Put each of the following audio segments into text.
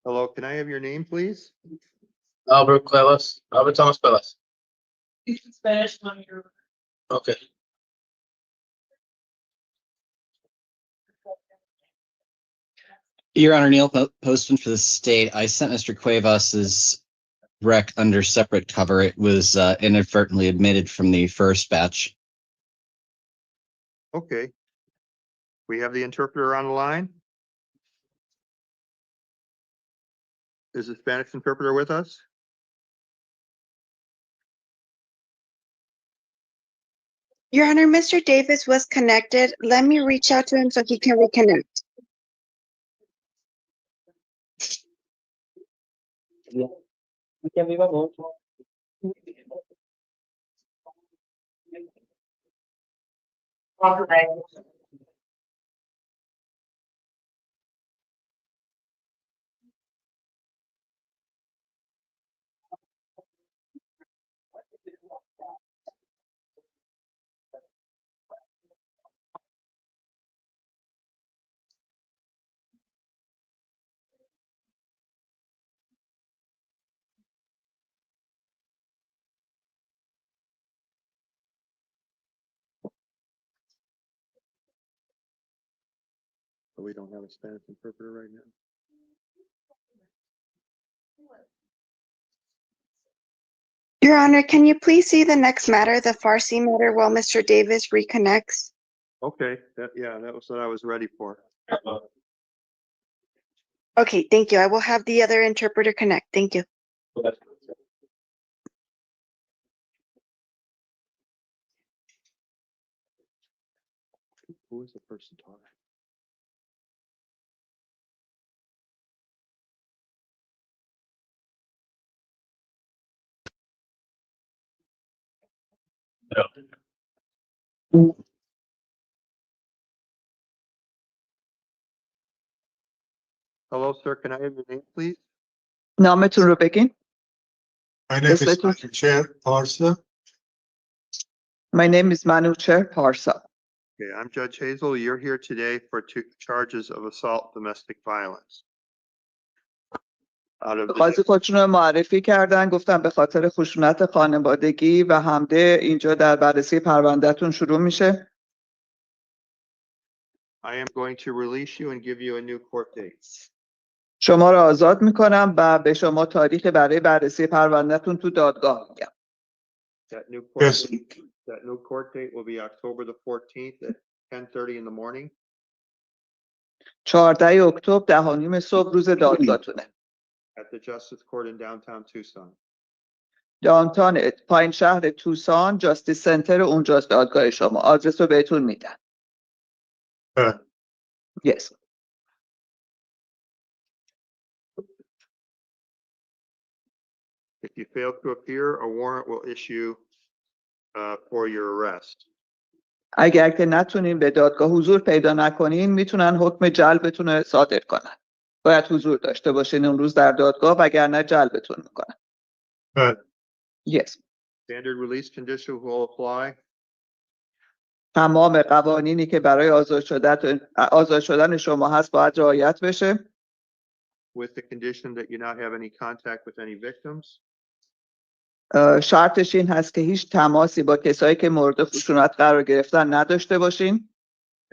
Hello, can I have your name, please? Albert Cuevas, Albert Thomas Cuevas. Spanish, not your. Okay. Your Honor, Neil Postman for the state. I sent Mr. Cuevas's rec under separate cover. It was inadvertently admitted from the first batch. Okay. We have the interpreter on the line. Is the Spanish interpreter with us? Your Honor, Mr. Davis was connected. Let me reach out to him so he can reconnect. But we don't have a Spanish interpreter right now. Your Honor, can you please see the next matter, the Farsi matter, while Mr. Davis reconnects? Okay, that was what I was ready for. Okay, thank you. I will have the other interpreter connect. Thank you. Who is the person talking? Hello, sir. Can I have your name, please? نامتون رو بگین. My name is اسمتون؟ Chair Parsa. My name is Manucher Parsa. Okay, I'm Judge Hazel. You're here today for two charges of assault, domestic violence. Out of the, قاضی خودشون رو معرفی کردن، گفتن به خاطر خشونت خانوادگی و حمله اینجا در بررسی پروندهتون شروع میشه. I am going to release you and give you a new court date. شما رو آزاد میکنم و به شما تاریخ برای بررسی پروندهتون تو دادگاه میگم. That new court Yes. date, that new court date will be October the 14th at 10:30 in the morning. 14 اکتبر 10:30 صبح روز دادگاهتونه. At the Justice Court in downtown Tucson. دانتان پایین شهر توسان جاستیس سنتر اونجاست دادگاه شما. آدرس رو بهتون میدن. Yes. If you fail to appear, a warrant will issue for your arrest. اگر که نتونین به دادگاه حضور پیدا نکنین میتونن حکم جلبتون رو صادر کنن. باید حضور داشته باشین اون روز در دادگاه وگرنه جلبتون میکنن. Yes. Standard release condition will apply. تمام قوانینی که برای آزاد شدن شما هست باید رعایت بشه. With the condition that you not have any contact with any victims. شرطش این هست که هیچ تماسی با کسایی که مورد خشونت قرار گرفتن نداشته باشین.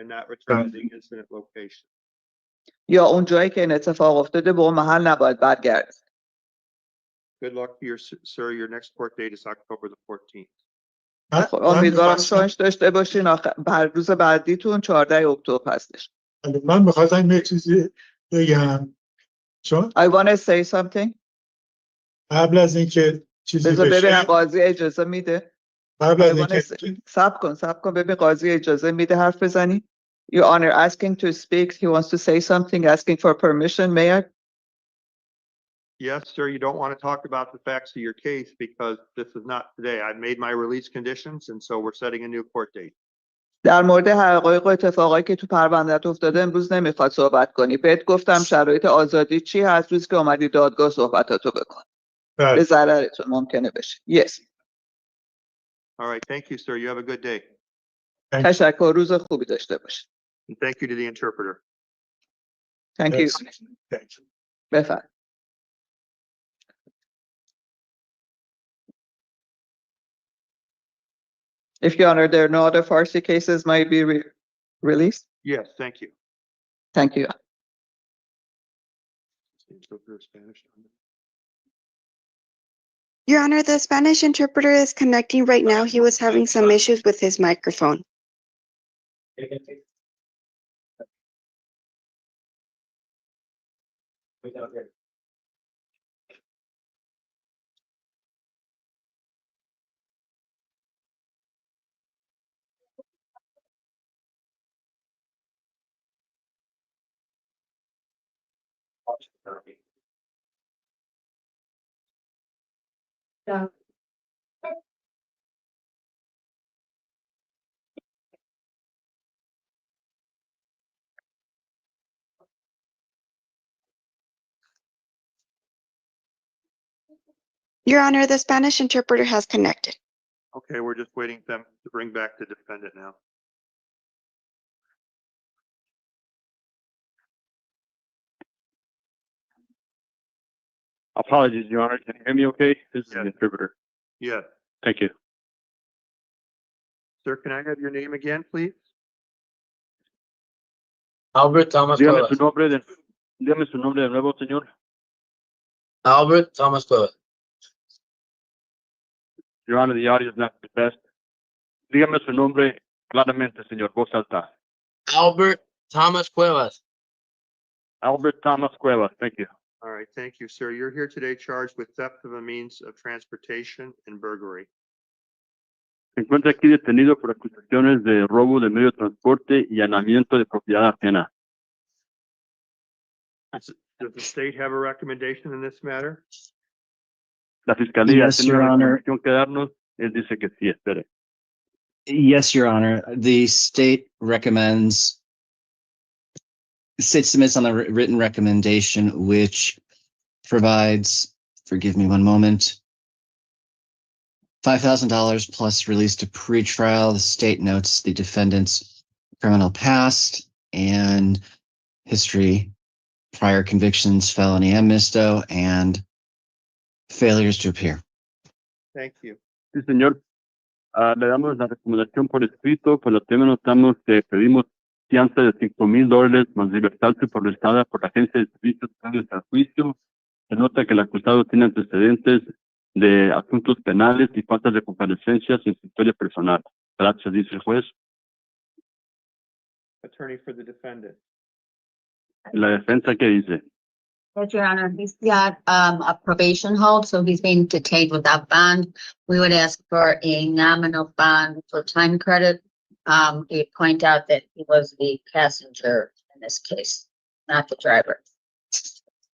And not return to the incident location. یا اون جایی که این اتفاق افتاده به اون محل نباید برگردید. Good luck to your sir. Your next court date is October the 14th. خب امیدوارم شانس داشته باشین. روز بعدیتون 14 اکتبر هستش. من می‌خواستم یه چیزی بگم. چون I want to say something. قبل از اینکه چیزی بذار ببینم بشه، قاضی اجازه میده. قبل از اینکه صبر کن ببین قاضی اجازه میده حرف بزنی. Your Honor, asking to speak. He wants to say something, asking for permission. May I? Yes, sir. You don't want to talk about the facts of your case because this is not today. I've made my release conditions and so we're setting a new court date. در مورد حقایق و اتفاقایی که تو پروندهت افتاده امروز نمیخواد صحبت کنی. بهت گفتم شرایط آزادی چی هست روز که اومدی دادگاه صحبتاتو بکن. به ضررتون ممکنه بشه. Yes. All right. Thank you, sir. You have a good day. تشکر. روز خوبی داشته باشید. And thank you to the interpreter. Thank you. Thanks. بفرمایید. If Your Honor, there are no other Farsi cases might be released. Yes, thank you. Thank you. Interpreter Spanish. Your Honor, the Spanish interpreter is connecting right now. He was having some issues with his microphone. Yeah. Your Honor, the Spanish interpreter has connected. Okay, we're just waiting for them to bring back the defendant now. Apologies, Your Honor. Can you hear me okay? This is Yes. the interpreter. Yes. Thank you. Sir, can I have your name again, please? Albert Thomas Dígame Cuevas. dígame su nombre de nuevo, señor. Albert Thomas Cuevas. Your Honor, the audio is not the best. Dígame su nombre claramente, señor. Voz alta. Albert Thomas Cuevas. Albert Thomas Cuevas. Thank you. All right, thank you, sir. You're here today charged with theft of a means of transportation and burglary. Se encuentra aquí detenido por acusaciones de robo de medio de transporte y allanamiento de propiedad ajena. Does the state have a recommendation in this matter? La fiscalía Yes, tiene Your una Honor. recomendación que darnos. Él dice que sí, espere. Yes, Your Honor. The state submits on a written recommendation, which provides, forgive me one moment, $5,000 plus release to pretrial. The state notes the defendant's criminal past and history, prior convictions, felony and misto, and failures to appear. Thank you. Sí, señor. Le damos la recomendación por escrito, por lo que notamos que pedimos fianza de $5,000 más libertad supervisada por la Agencia de Servicios Previos al Juicio. Se nota que el acusado tiene antecedentes de asuntos penales y faltas de comparecencias en su historia personal. Gracias, dice el juez. Attorney for the defendant. La defensa, ¿qué dice? Yes, Your Honor, he's got a probation hold, so he's being detained without bond. We would ask for a nominal bond for time credit. We point out that he was the passenger in this case, not the driver.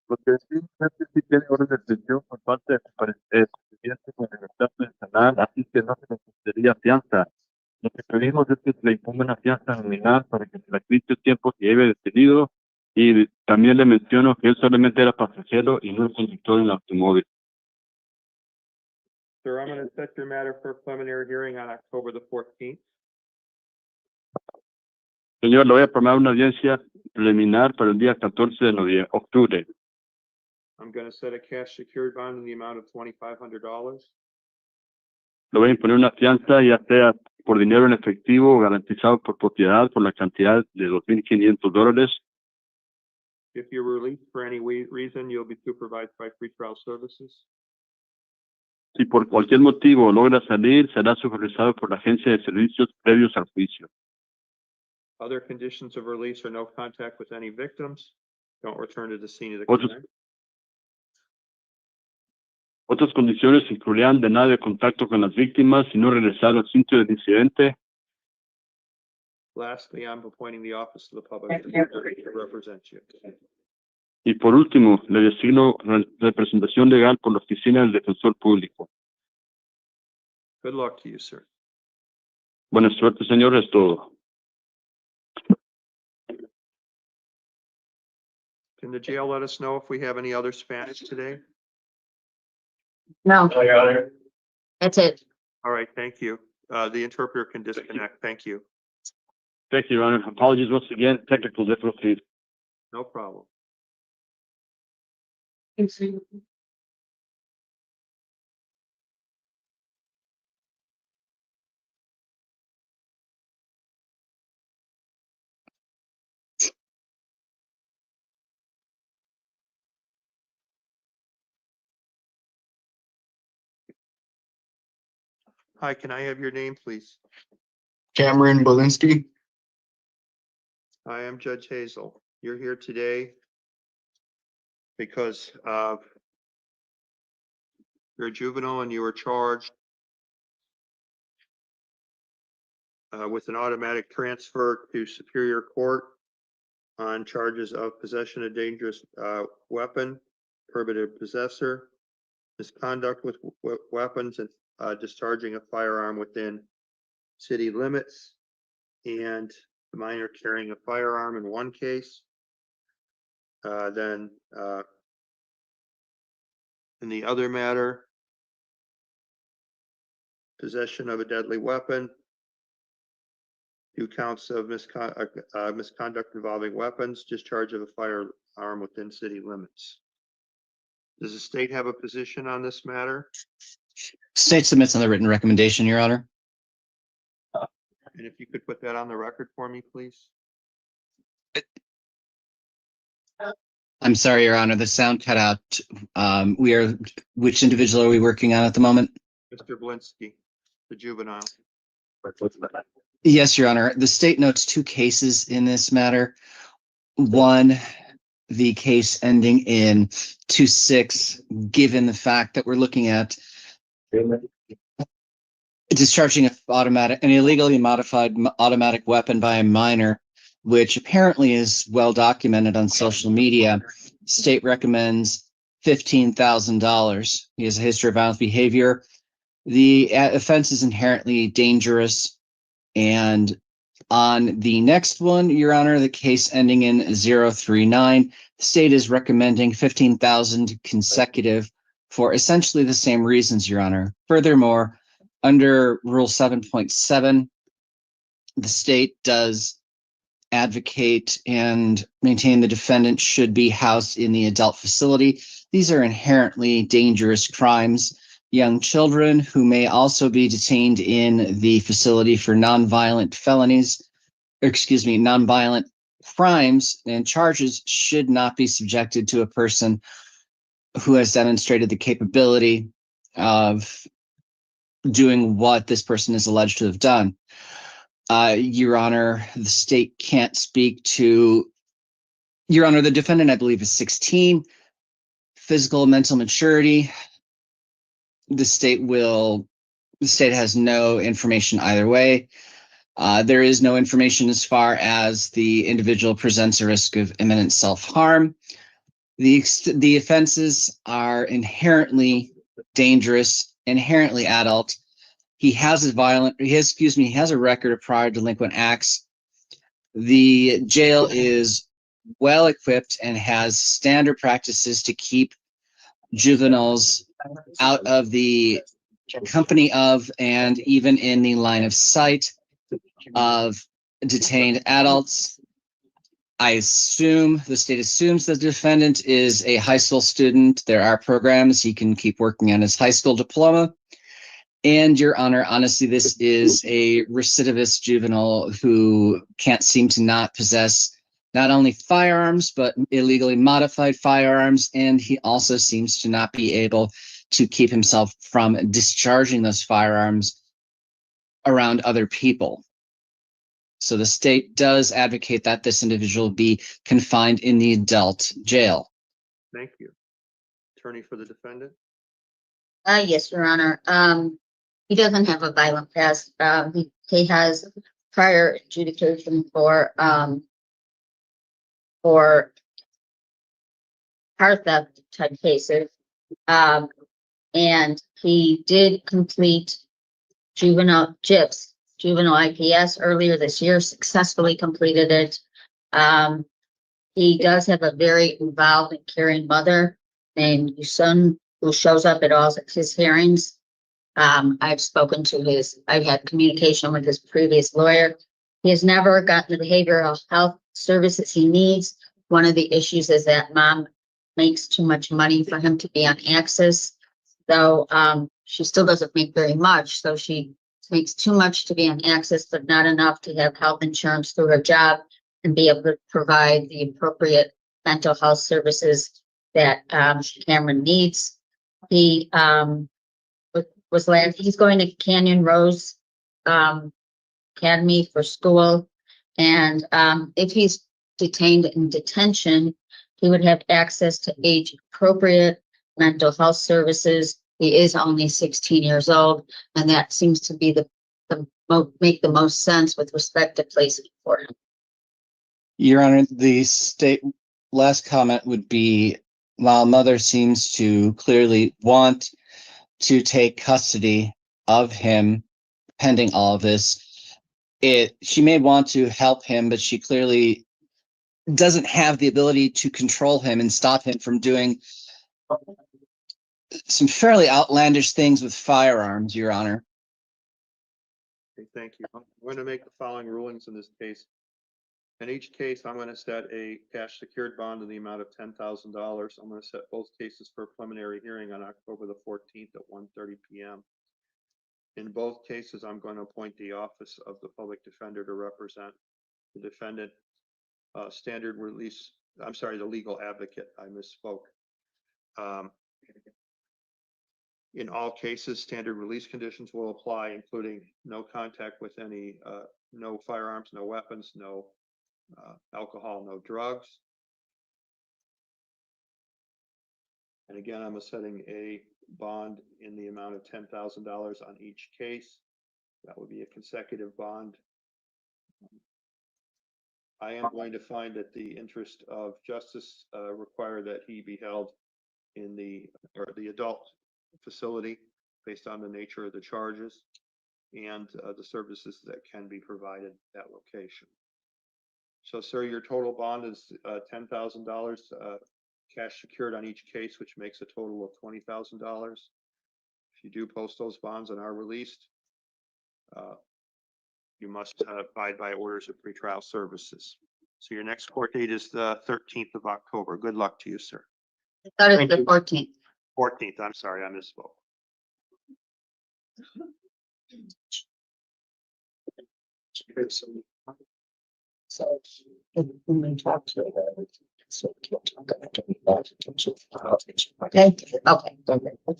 Porque sí tiene orden de detención por parte de compareciente con libertad personal, así que no se le concedería fianza. Lo que pedimos es que se le imponga una fianza nominal para que se le acredite el tiempo que lleve detenido. Y también le menciono que él solamente era pasajero y no el conductor en el automóvil. Sir, I'm going to set your matter for a preliminary hearing on October the 14th. Señor, le voy a programar una audiencia preliminar para el día 14 de octubre. I'm going to set a cash secured bond in the amount of $2,500. Le voy a imponer una fianza, ya sea por dinero en efectivo o garantizado por propiedad por la cantidad de $2,500. If you're released for any reason, you'll be supervised by pretrial services. Si por cualquier motivo logra salir, será supervisado por la Agencia de Servicios Previos al Juicio. Other conditions of release are no contact with any victims. Don't return to the scene of the Otros- crime. Otras condiciones incluirían de nada de contacto con las víctimas y no regresar al sitio del incidente. Lastly, I'm appointing the office of the public defender to represent you. Y por último, le designo representación legal por la Oficina del Defensor Público. Good luck to you, sir. Buena suerte, señor, es todo. Can the jail let us know if we have any other Spanish today? No, Your Honor. that's it. All right, thank you. The interpreter can disconnect. Thank you. Thank you, Your Honor. Apologies once again, technical difficulties. No problem. Hi, can I have your name, please? Cameron Belinsky. I am Judge Hazel. You're here today because you're a juvenile and you were charged with an automatic transfer to Superior Court on charges of possession of dangerous weapon, prohibited possessor, misconduct with weapons, and discharging a firearm within city limits, and the minor carrying a firearm in one case. Then in the other matter, possession of a deadly weapon, 2 counts of misconduct involving weapons, discharge of a firearm within city limits. Does the state have a position on this matter? State submits on the written recommendation, Your Honor. And if you could put that on the record for me, please. I'm sorry, Your Honor, the sound cut out. Which individual are we working on at the moment? Mr. Blinsky, the juvenile. Yes, Your Honor. The state notes 2 cases in this matter. One, the case ending in 2-6, given the fact that we're looking at discharging an illegally modified automatic weapon by a minor, which apparently is well documented on social media. State recommends $15,000. He has a history of violent behavior. The offense is inherently dangerous. And on the next one, Your Honor, the case ending in 039, the state is recommending $15,000 consecutive for essentially the same reasons, Your Honor. Furthermore, under Rule 7.7, the state does advocate and maintain the defendant should be housed in the adult facility. These are inherently dangerous crimes. Young children who may also be detained in the facility for nonviolent crimes and charges should not be subjected to a person who has demonstrated the capability of doing what this person is alleged to have done. Your Honor, the state can't speak to, Your Honor, the defendant, I believe, is 16, physical and mental maturity. The state has no information either way. There is no information as far as the individual presents a risk of imminent self-harm. The offenses are inherently dangerous, inherently adult. He has a record of prior delinquent acts. The jail is well equipped and has standard practices to keep juveniles out of the company of and even in the line of sight of detained adults. The state assumes the defendant is a high school student. There are programs he can keep working on his high school diploma. And Your Honor, honestly, this is a recidivist juvenile who can't seem to not possess not only firearms, but illegally modified firearms. And he also seems to not be able to keep himself from discharging those firearms around other people. So the state does advocate that this individual be confined in the adult jail. Thank you. Attorney for the defendant. Yes, Your Honor. He doesn't have a violent past. He has prior adjudication for car theft type cases. And he did complete juvenile IPS earlier this year, successfully completed it. He does have a very involved and caring mother named Yusun, who shows up at all his hearings. I've had communication with his previous lawyer. He has never gotten the behavioral health services he needs. One of the issues is that mom makes too much money for him to be on access. So she still doesn't make very much. So she makes too much to be on access, but not enough to have health insurance through her job and be able to provide the appropriate mental health services that Cameron needs. He, was last, he's going to Canyon Rose, Academy for school. And, if he's detained in detention, he would have access to age appropriate mental health services. He is only 16 years old, and that seems to be make the most sense with respect to placement for him. Your Honor, the state last comment would be, while mother seems to clearly want to take custody of him pending all of this, she may want to help him, but she clearly doesn't have the ability to control him and stop him from doing some fairly outlandish things with firearms, Your Honor. Okay, thank you. I'm going to make the following rulings in this case. In each case, I'm going to set a cash secured bond in the amount of $10,000. I'm going to set both cases for a preliminary hearing on October the 14th at 1:30 p.m. In both cases, I'm going to appoint the Office of the Public Defender to represent the defendant. Standard release, I'm sorry, the legal advocate, I misspoke. In all cases, standard release conditions will apply, including no contact with any, no firearms, no weapons, no alcohol, no drugs. And again, I'm setting a bond in the amount of $10,000 on each case. That would be a consecutive bond. I am going to find that the interest of justice require that he be held in the adult facility based on the nature of the charges and the services that can be provided at that location. So, sir, your total bond is $10,000 cash secured on each case, which makes a total of $20,000. If you do post those bonds and are released, you must abide by orders of pretrial services. So your next court date is the 13th of October. Good luck to you, sir. I thought it was the 14th. 14th, I'm sorry, I misspoke. So, when we talk to her, so we can't talk about it in terms of Okay, okay.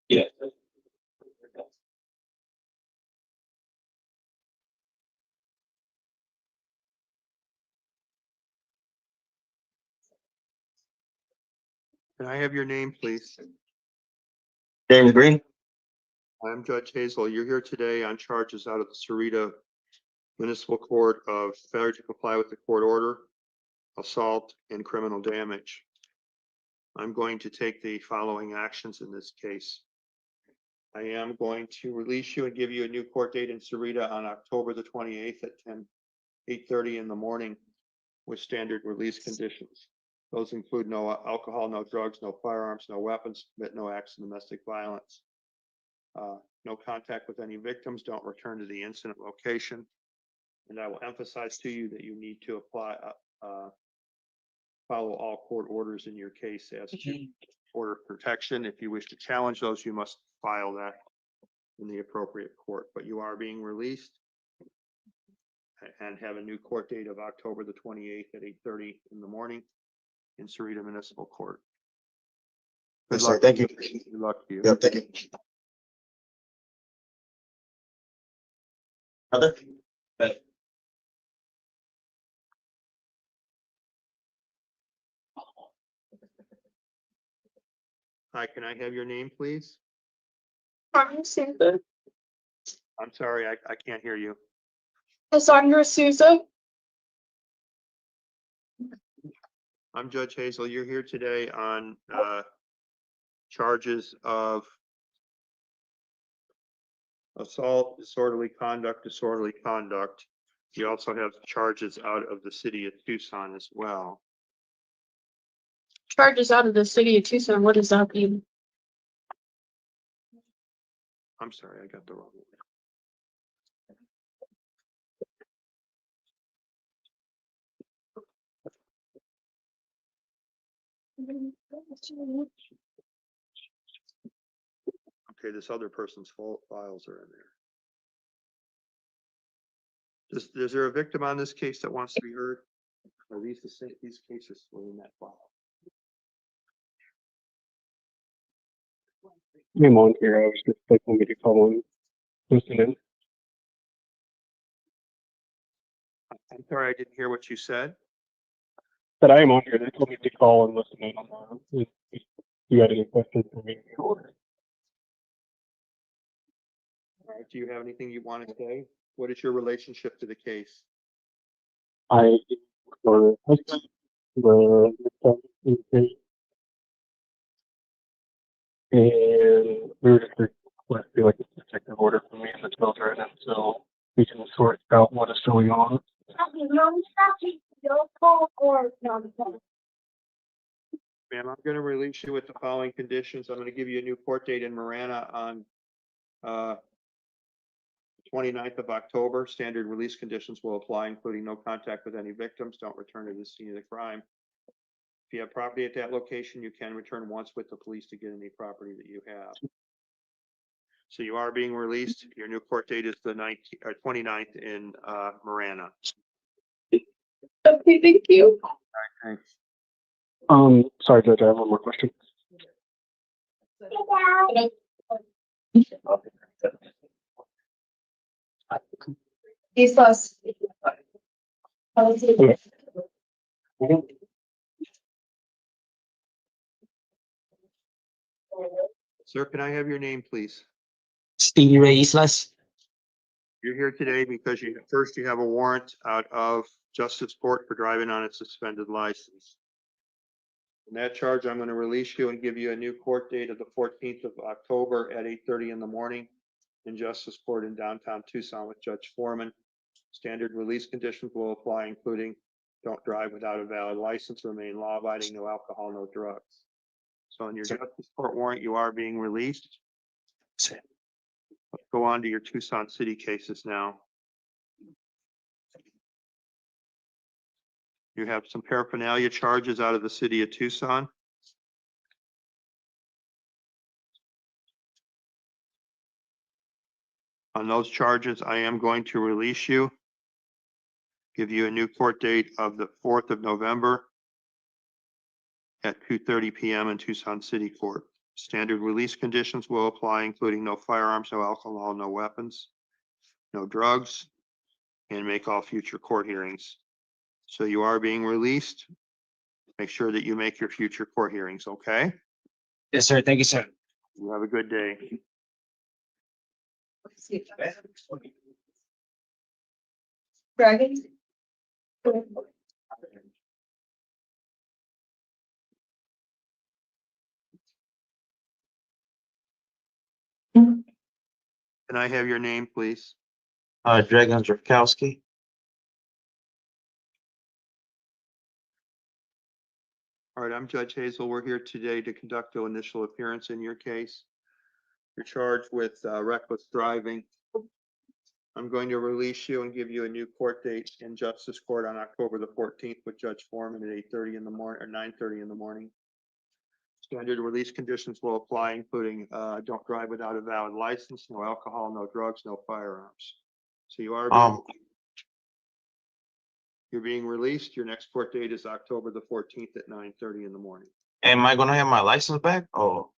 Yeah. Can I have your name, please? James Green. I'm Judge Hazel. You're here today on charges out of the Sarita Municipal Court of failure to comply with the court order, assault, and criminal damage. I'm going to take the following actions in this case. I am going to release you and give you a new court date in Sarita on October the 28th at 8:30 in the morning with standard release conditions. Those include no alcohol, no drugs, no firearms, no weapons, commit no acts of domestic violence. No contact with any victims, don't return to the incident location. And I will emphasize to you that you need to follow all court orders in your case as to order of protection. If you wish to challenge those, you must file that in the appropriate court. But you are being released and have a new court date of October the 28th at 8:30 in the morning in Sarita Municipal Court. Good Yes, luck. sir. Thank you. Good luck to you. Yep, thank you. Other? Hi, can I have your name, please? Souza. I'm sorry, I can't hear you. Cassandra Souza. I'm Judge Hazel. You're here today on charges of assault, disorderly conduct. You also have charges out of the city of Tucson as well. Charges out of the city of Tucson. What does that mean? I'm sorry, I got the wrong one. Okay, this other person's files are in there. Is there a victim on this case that wants to be heard? Are these the same, these cases were in that file? I'm on here. I was just like, want me to call on listening. I'm sorry, I didn't hear what you said. But I am on here. They told me to call and listen in on that. If you had any questions for me. All right, do you have anything you want to say? What is your relationship to the case? I for husband, and we were just requesting like a protective order for me and the children until we can sort out what is going on. Ma'am, I'm going to release you with the following conditions. I'm going to give you a new court date in Marana on 29th of October. Standard release conditions will apply, including no contact with any victims. Don't return to the scene of the crime. If you have property at that location, you can return once with the police to get any property that you have. So you are being released. Your new court date is the 29th in Marana. Okay, thank you. All right, thanks. Sorry, Judge, I have one more question. Sir, can I have your name, please? Stevie Ray Islas. You're here today because you have a warrant out of Justice Court for driving on a suspended license. In that charge, I'm going to release you and give you a new court date of the 14th of October at 8:30 in the morning in Justice Court in downtown Tucson with Judge Foreman. Standard release conditions will apply, including don't drive without a valid license, remain law-abiding, no alcohol, no drugs. So in your Justice Court warrant, you are being released. Let's go on to your Tucson City cases now. You have some paraphernalia charges out of the city of Tucson. On those charges, I am going to release you. Give you a new court date of the 4th of November at 2:30 p.m. in Tucson City Court. Standard release conditions will apply, including no firearms, no alcohol, no weapons, no drugs, and make all future court hearings. So you are being released. Make sure that you make your future court hearings, okay? Yes, sir. Thank you, sir. You have a good day. Dragon? Can I have your name, please? Dragon Zerkowski. All right, I'm Judge Hazel. We're here today to conduct the initial appearance in your case. You're charged with reckless driving. I'm going to release you and give you a new court date in Justice Court on October the 14th with Judge Foreman at 8:30 in the morning or 9:30 in the morning. Standard release conditions will apply, including don't drive without a valid license, no alcohol, no drugs, no firearms. So you are you're being released. Your next court date is October the 14th at 9:30 in the morning. Am I gonna have my license back? Oh,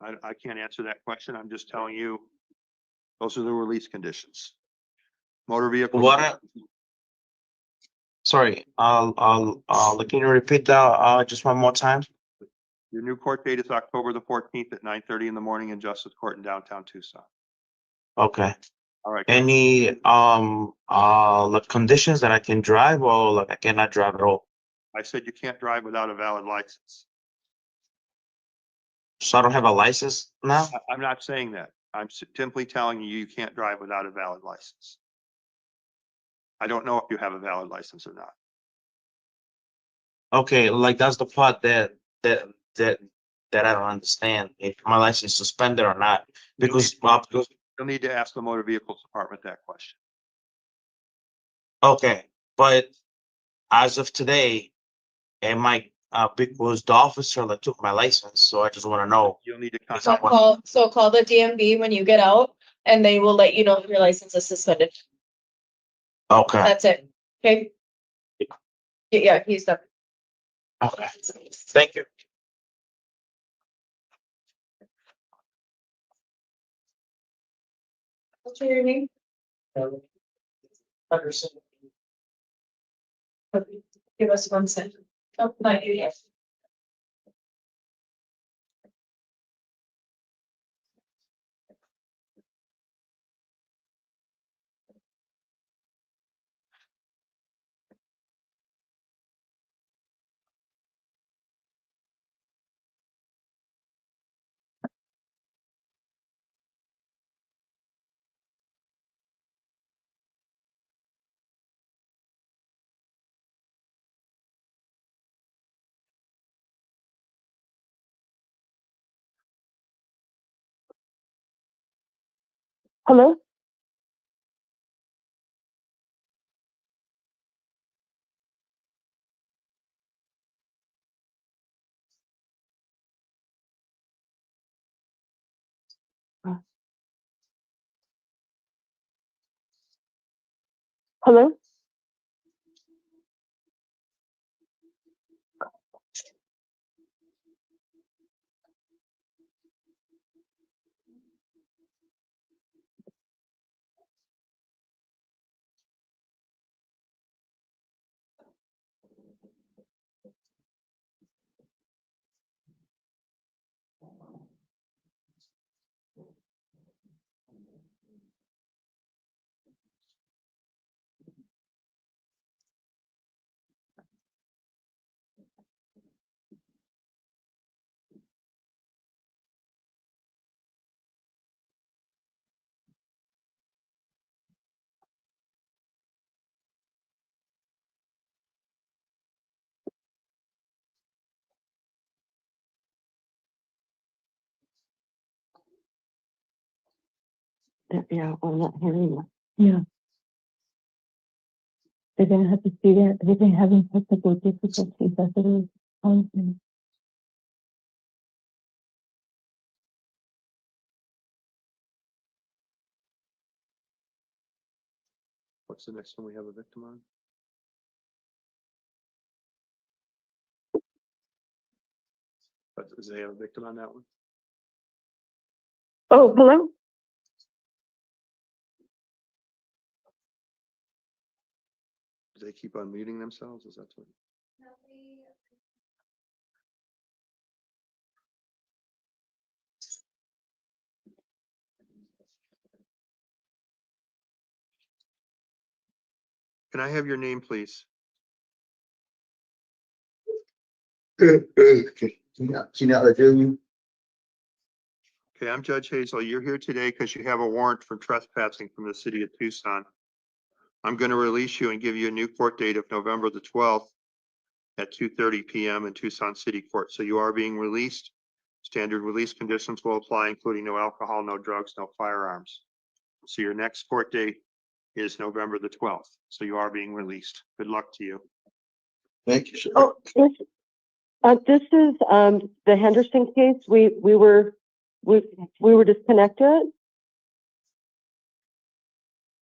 I can't answer that question. I'm just telling you, those are the release conditions. Motor vehicle. what? Sorry, can you repeat that just one more time? Your new court date is October the 14th at 9:30 in the morning in Justice Court in downtown Tucson. Okay. All right. Any like conditions that I can drive or like I cannot drive at all? I said you can't drive without a valid license. So I don't have a license now? I'm not saying that. I'm simply telling you, you can't drive without a valid license. I don't know if you have a valid license or not. Okay, like that's the part that I don't understand if my license is suspended or not. Because You'll need to ask the motor vehicles department that question. okay, but as of today, am I because the officer that took my license, so I just wanna know. You'll need to Is contact. that So call the DMV when you get out and they will let you know if your license is suspended. Okay, That's it. Okay? Yeah, he's done. okay, thank you. What's your name? Anderson. Give us 1 second. Oh, not you yet. Hello? Hello? Yeah, I'm not hearing you. Yeah. They're gonna have to see that. They've been having technical difficulties. That's what it is. What's the next one we have a victim on? But does they have a victim on that one? Oh, hello? Do they keep on muting themselves? Is that what? Can I have your name, please? Okay, I'm Judge Hazel. You're here today because you have a warrant for trespassing from the city of Tucson. I'm going to release you and give you a new court date of November the 12th at 2:30 PM in Tucson City Court. So you are being released. Standard release conditions will apply, including no alcohol, no drugs, no firearms. So your next court date is November the 12th. So you are being released. Good luck to you. Thank you, sir. Oh, this is, the Henderson case. We were disconnected.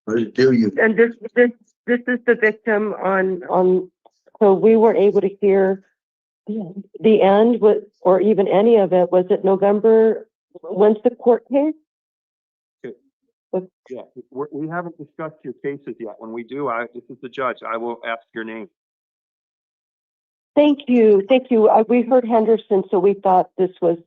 What did it do you? And this is the victim on, so we weren't able to hear the end with, or even any of it. Was it November? When's the court case? Yeah, we haven't discussed your cases yet. When we do, this is the judge. I will ask your name. Thank you. We heard Henderson, so we thought this was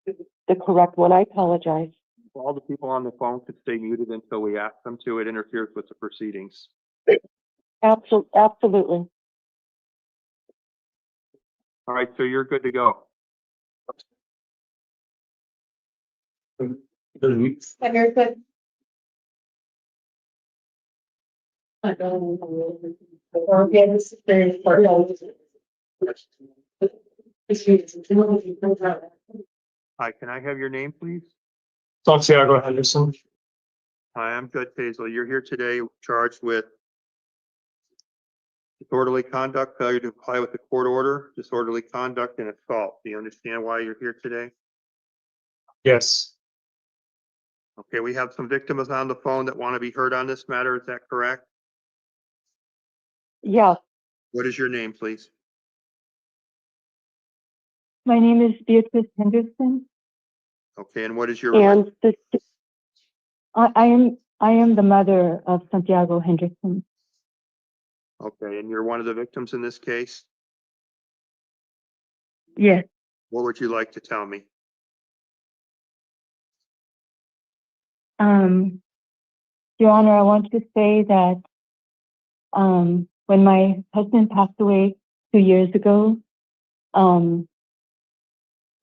the correct one. I apologize. All the people on the phone could stay muted until we ask them to. It interferes with the proceedings. Absolutely. All right, so you're good to go. Henderson. Hi, can I have your name, please? Santiago Henderson. Hi, I'm Judge Hazel. You're here today charged with Disorderly conduct, failure to comply with the court order, disorderly conduct, and assault. Do you understand why you're here today? Yes, Okay, we have some victims on the phone that want to be heard on this matter. Is that correct? Yeah, What is your name, please? my name is Beatrice Henderson, Okay, and what is your, and I am the mother of Santiago Henderson. okay, and you're one of the victims in this case? Yes. What would you like to tell me? Your Honor, I want to say that when my husband passed away 2 years ago,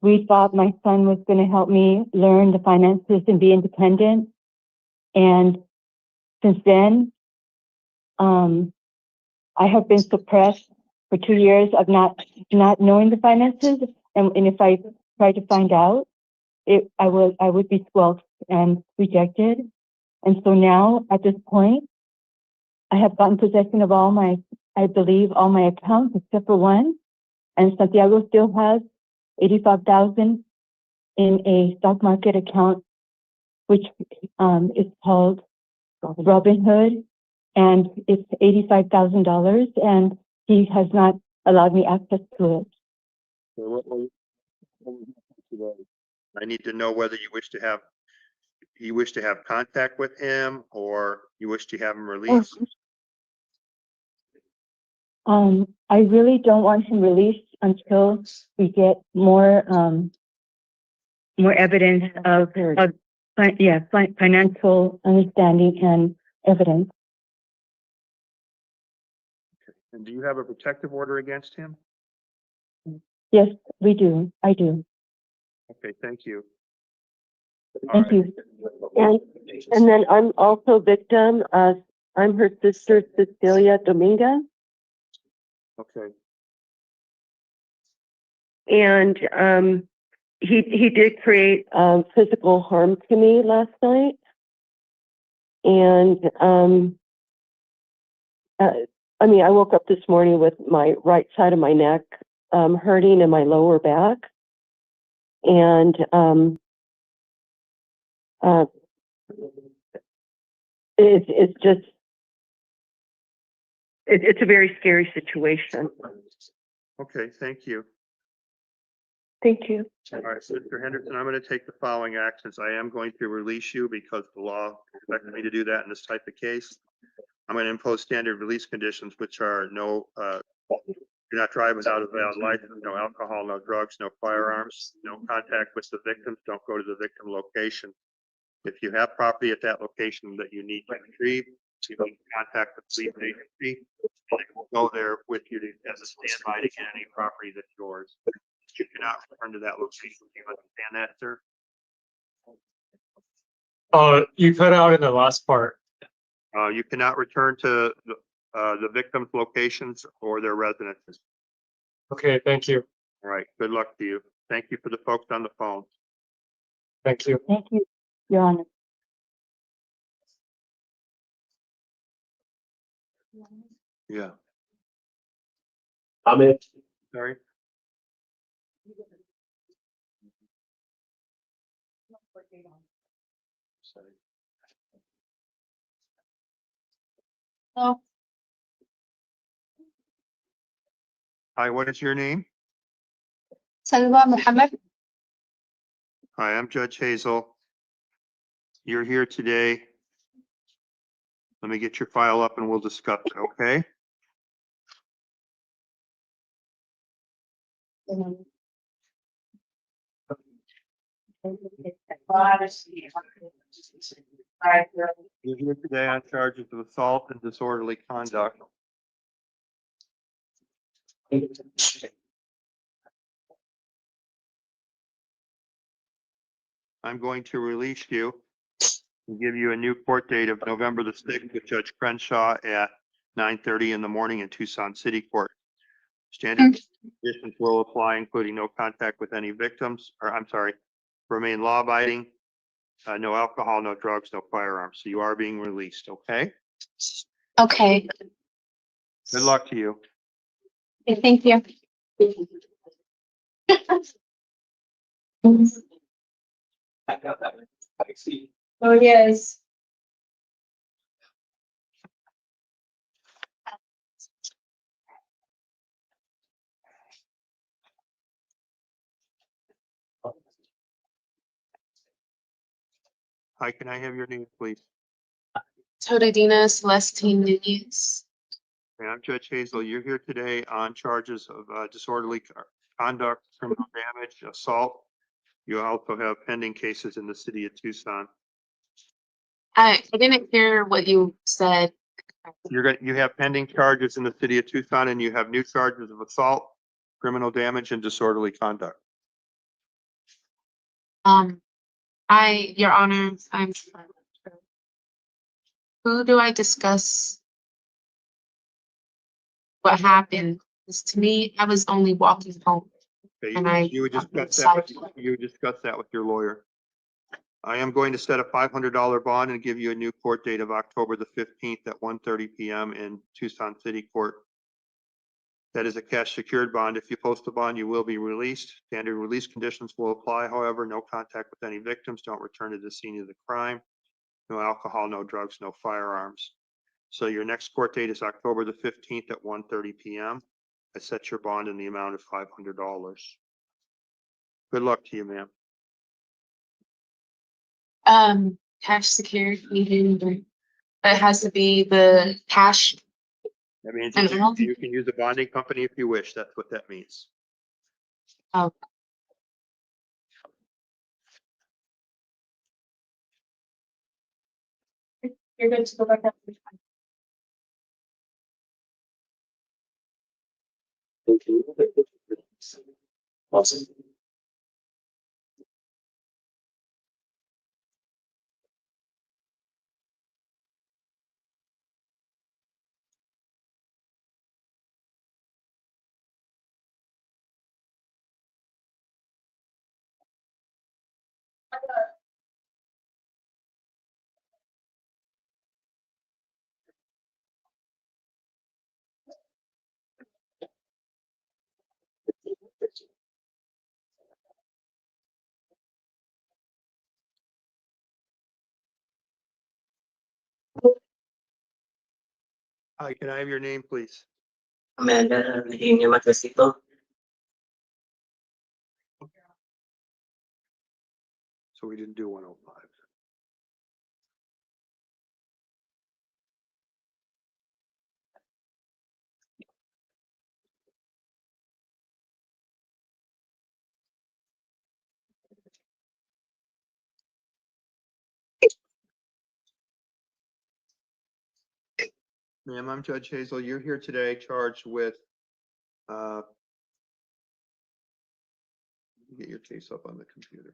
we thought my son was going to help me learn the finances and be independent. And since then, I have been suppressed for 2 years of not knowing the finances. And if I tried to find out, I would be squelched and rejected. And so now at this point, I have gotten possession of I believe all my accounts except for one. And Santiago still has 85,000 in a stock market account, which is called Robinhood, and it's $85,000, and he has not allowed me access to it. I need to know whether you wish to have contact with him or you wish to have him released. I really don't want him released until we get more evidence of financial understanding and evidence. And do you have a protective order against him? Yes, we do. I do. Okay, thank you. Thank you. And then I'm also victim of, I'm her sister, Cecilia Dominguez. Okay, And he did create physical harm to me last night. And I woke up this morning with my right side of my neck hurting and my lower back. And it's just, it's a very scary situation. okay, thank you. Thank you. All right, Mr. Henderson, I'm going to take the following actions. I am going to release you because the law expects me to do that in this type of case. I'm going to impose standard release conditions, which are no, do not drive without a valid license, no alcohol, no drugs, no firearms, no contact with the victims, don't go to the victim location. If you have property at that location that you need to retrieve, you need to contact the police agency. They will go there with you as a standby to get any property that's yours. You cannot return to that location. Do you understand that, sir? you cut out in the last part. You cannot return to the victim's locations or their residences. Okay, thank you. All right, good luck to you. Thank you for the folks on the phone. Thank you. Thank you, Your Honor. Yeah. I'm it. Sorry. Oh, Hi, what is your name? Salwa Muhammad. Hi, I'm Judge Hazel. You're here today. Let me get your file up and we'll discuss it, okay? You're here today on charges of assault and disorderly conduct. I'm going to release you and give you a new court date of November the 6th with Judge Crenshaw at 9:30 in the morning in Tucson City Court. Standard conditions will apply, including no contact with any victims, remain law abiding, no alcohol, no drugs, no firearms. So you are being released, okay? Okay. Good luck to you. Okay, thank you. Oh, yes. Hi, can I have your name, please? Totadina Celestine Nunez. Okay, I'm Judge Hazel. You're here today on charges of disorderly conduct, criminal damage, assault. You also have pending cases in the city of Tucson. I didn't hear what you said. You have pending charges in the city of Tucson, and you have new charges of assault, criminal damage, and disorderly conduct. Your Honor, who do I discuss what happened? Because to me, I was only walking home. Okay, And you would discuss that with your lawyer. I am going to set a $500 bond and give you a new court date of October the 15th at 1:30 p.m. in Tucson City Court. That is a cash secured bond. If you post the bond, you will be released. Standard release conditions will apply. However, no contact with any victims. Don't return to the scene of the crime. No alcohol, no drugs, no firearms. So your next court date is October the 15th at 1:30 p.m. I set your bond in the amount of $500. Good luck to you, ma'am. Cash secured, even, but it has to be the cash. That means And you can use a bonding company if you wish. That's what that means. Oh. You're good to go back up. Awesome. Hi, can I have your name, please? Amanda Virginia Matecito. So we didn't do 105. Ma'am, I'm Judge Hazel. You're here today charged with, get your case up on the computer.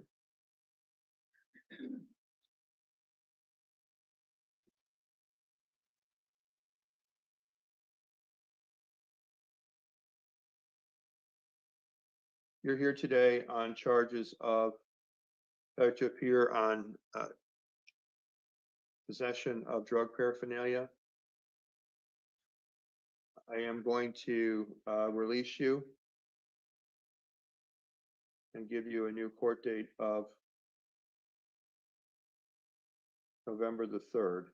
You're here today on charges of, to appear on possession of drug paraphernalia. I am going to release you and give you a new court date of November the 3rd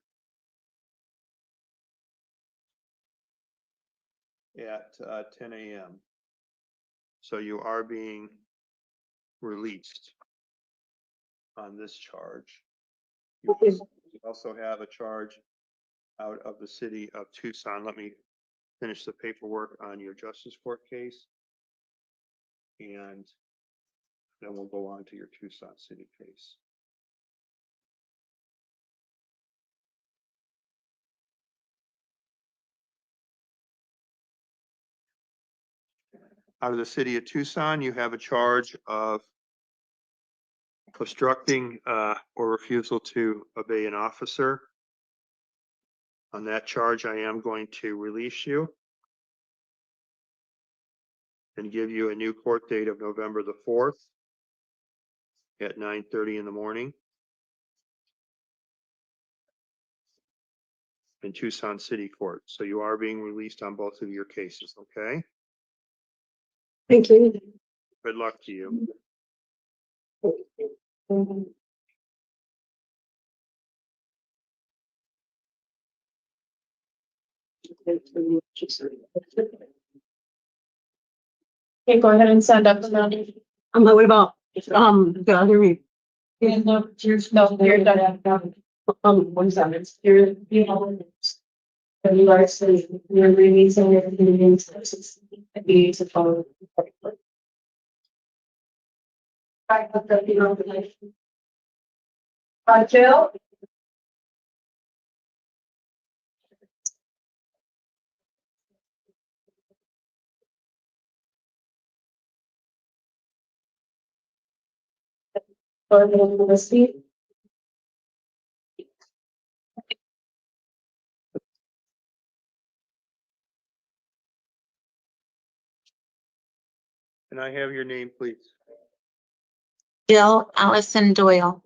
at 10 a.m. So you are being released on this charge. You also have a charge out of the city of Tucson. Let me finish the paperwork on your justice court case. And then we'll go on to your Tucson City case. Out of the city of Tucson, you have a charge of obstructing or refusal to obey an officer. On that charge, I am going to release you and give you a new court date of November the 4th at 9:30 in the morning. in Tucson City Court. So you are being released on both of your cases, okay? Thank you. Good luck to you. Okay, go ahead and send up the money. What about, the other week? No, you're done. What is that? You're, you know. And you are saying you're releasing your opinions. And you need to follow. I hope that you know. Jill? Or the seat. Can I have your name, please? Jill Allison Doyle.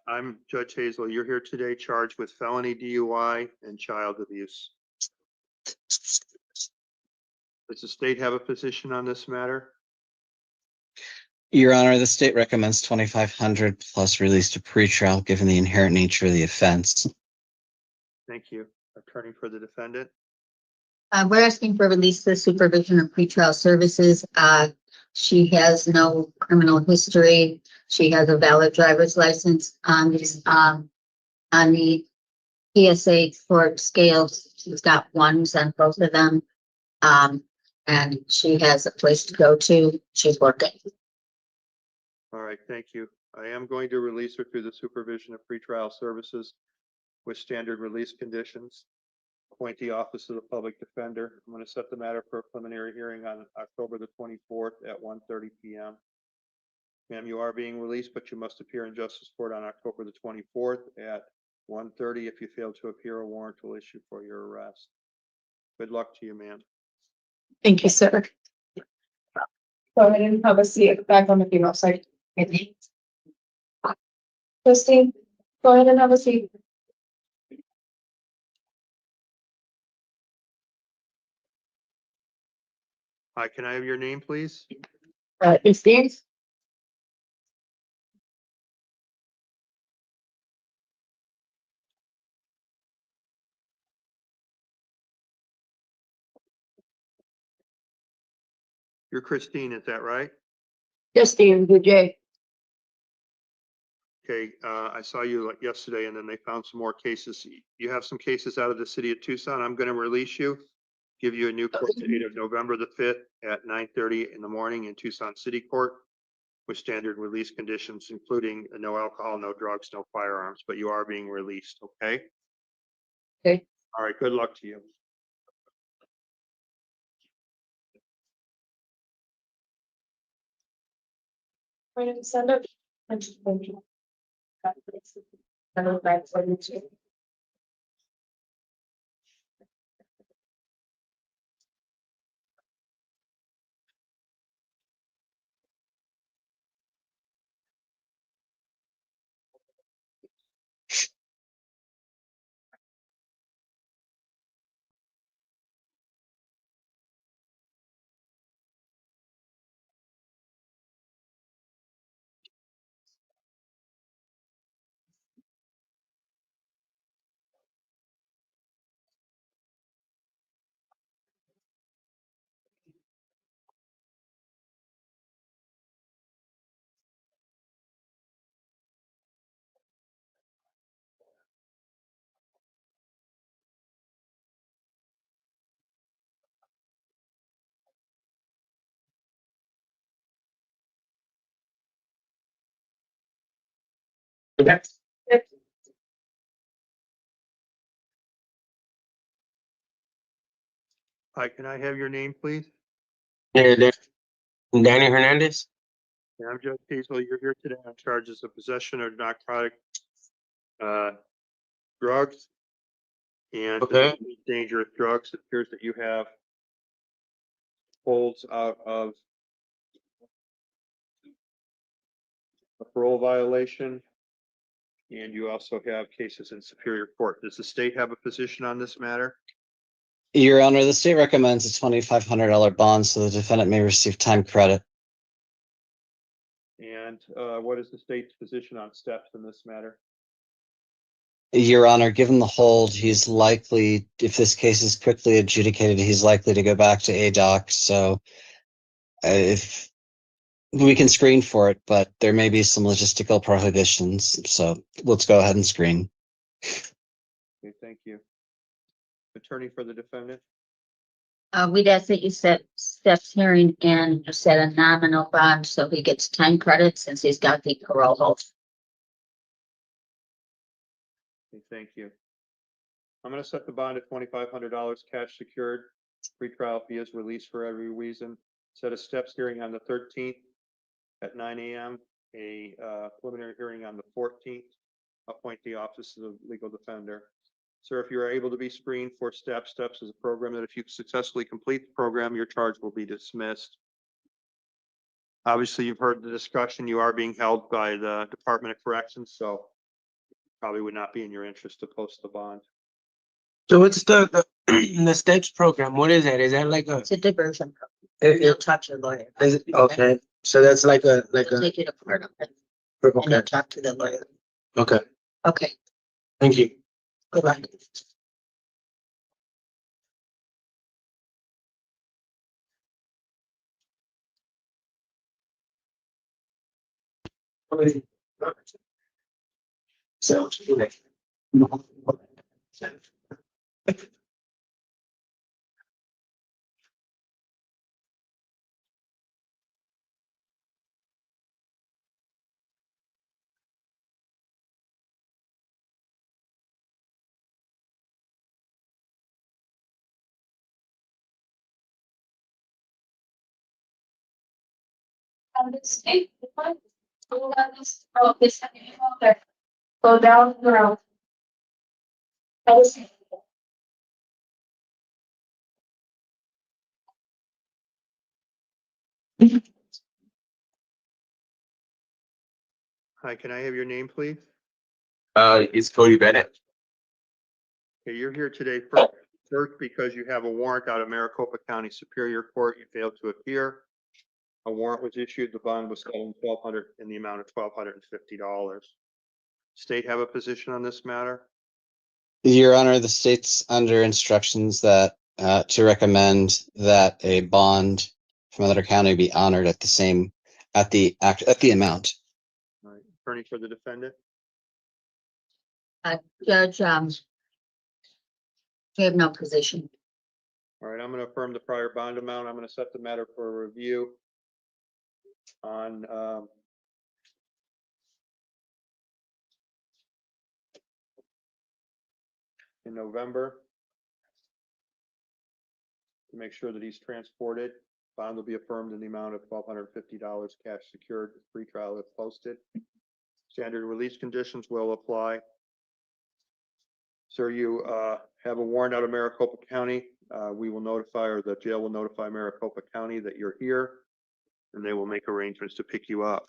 I'm Judge Hazel. You're here today charged with felony DUI and child abuse. Does the state have a position on this matter? Your Honor, the state recommends 2,500 plus release to pretrial, given the inherent nature of the offense. Thank you. Attorney for the defendant. We're asking for release to supervision of pretrial services. She has no criminal history. She has a valid driver's license on the PSA court scales. She's got ones on both of them. And she has a place to go to. She's working. All right, thank you. I am going to release her through the supervision of pretrial services with standard release conditions. Appoint the Office of the Public Defender. I'm going to set the matter for a preliminary hearing on October the 24th at 1:30 p.m. Ma'am, you are being released, but you must appear in justice court on October the 24th at 1:30. If you fail to appear, a warrant will issue for your arrest. Good luck to you, ma'am. Thank you, sir. Go ahead and have a seat back on the female side. Christine, go ahead and have a seat. Hi, can I have your name, please? Christine. You're Christine, is that right? Justine, good Jay. Okay, I saw you yesterday and then they found some more cases. You have some cases out of the city of Tucson. I'm going to release you, give you a new court date of November the 5th at 9:30 in the morning in Tucson City Court with standard release conditions, including no alcohol, no drugs, no firearms, but you are being released, okay? Okay. All right, good luck to you. Right, and send up. Thank you. Hi, can I have your name, please? Yeah, Danny Hernandez. Yeah, I'm Judge Hazel. You're here today on charges of possession of narcotic drugs and Okay. dangerous drugs. It appears that you have holds out of a parole violation And you also have cases in Superior Court. Does the state have a position on this matter? Your Honor, the state recommends a $2,500 bond so the defendant may receive time credit. And what is the state's position on steps in this matter? Your Honor, given the hold, he's likely, if this case is quickly adjudicated, he's likely to go back to ADOC. So if we can screen for it, but there may be some logistical prohibitions. So let's go ahead and screen. Okay, thank you. Attorney for the defendant? We'd ask that you set steps hearing and set a nominal bond so he gets time credit since he's got the parole hold. Okay, thank you. I'm going to set the bond at $2,500 cash secured. Pretrial fee is released for every reason. Set a steps hearing on the 13th at 9 a.m. A preliminary hearing on the 14th. Appoint the office of the legal defender. Sir, if you are able to be screened for steps, steps is a program that if you successfully complete the program, your charge will be dismissed. Obviously, you've heard the discussion. You are being held by the Department of Corrections, so probably would not be in your interest to post the bond. So what's the the steps program? What is that? Is that like a? It's a diversion program. You'll talk to the lawyer. Is it, okay, so that's like a They'll take you to part of it and okay, you'll talk to the lawyer. okay. Okay, Thank you. goodbye. So. Go down the road. Hi, can I have your name, please? It's Cody Bennett. Okay, you're here today first because you have a warrant out of Maricopa County Superior Court. You failed to appear. A warrant was issued. The bond was set in the amount of $1,250. State have a position on this matter? Your Honor, the state's under instructions that to recommend that a bond from another county be honored at the amount. All right, attorney for the defendant? Judge, we have no position. All right, I'm going to affirm the prior bond amount. I'm going to set the matter for review on in November to make sure that he's transported. Bond will be affirmed in the amount of $1,250 cash secured. Pretrial if posted. Standard release conditions will apply. Sir, you have a warrant out of Maricopa County. We will notify, or the jail will notify Maricopa County that you're here, and they will make arrangements to pick you up.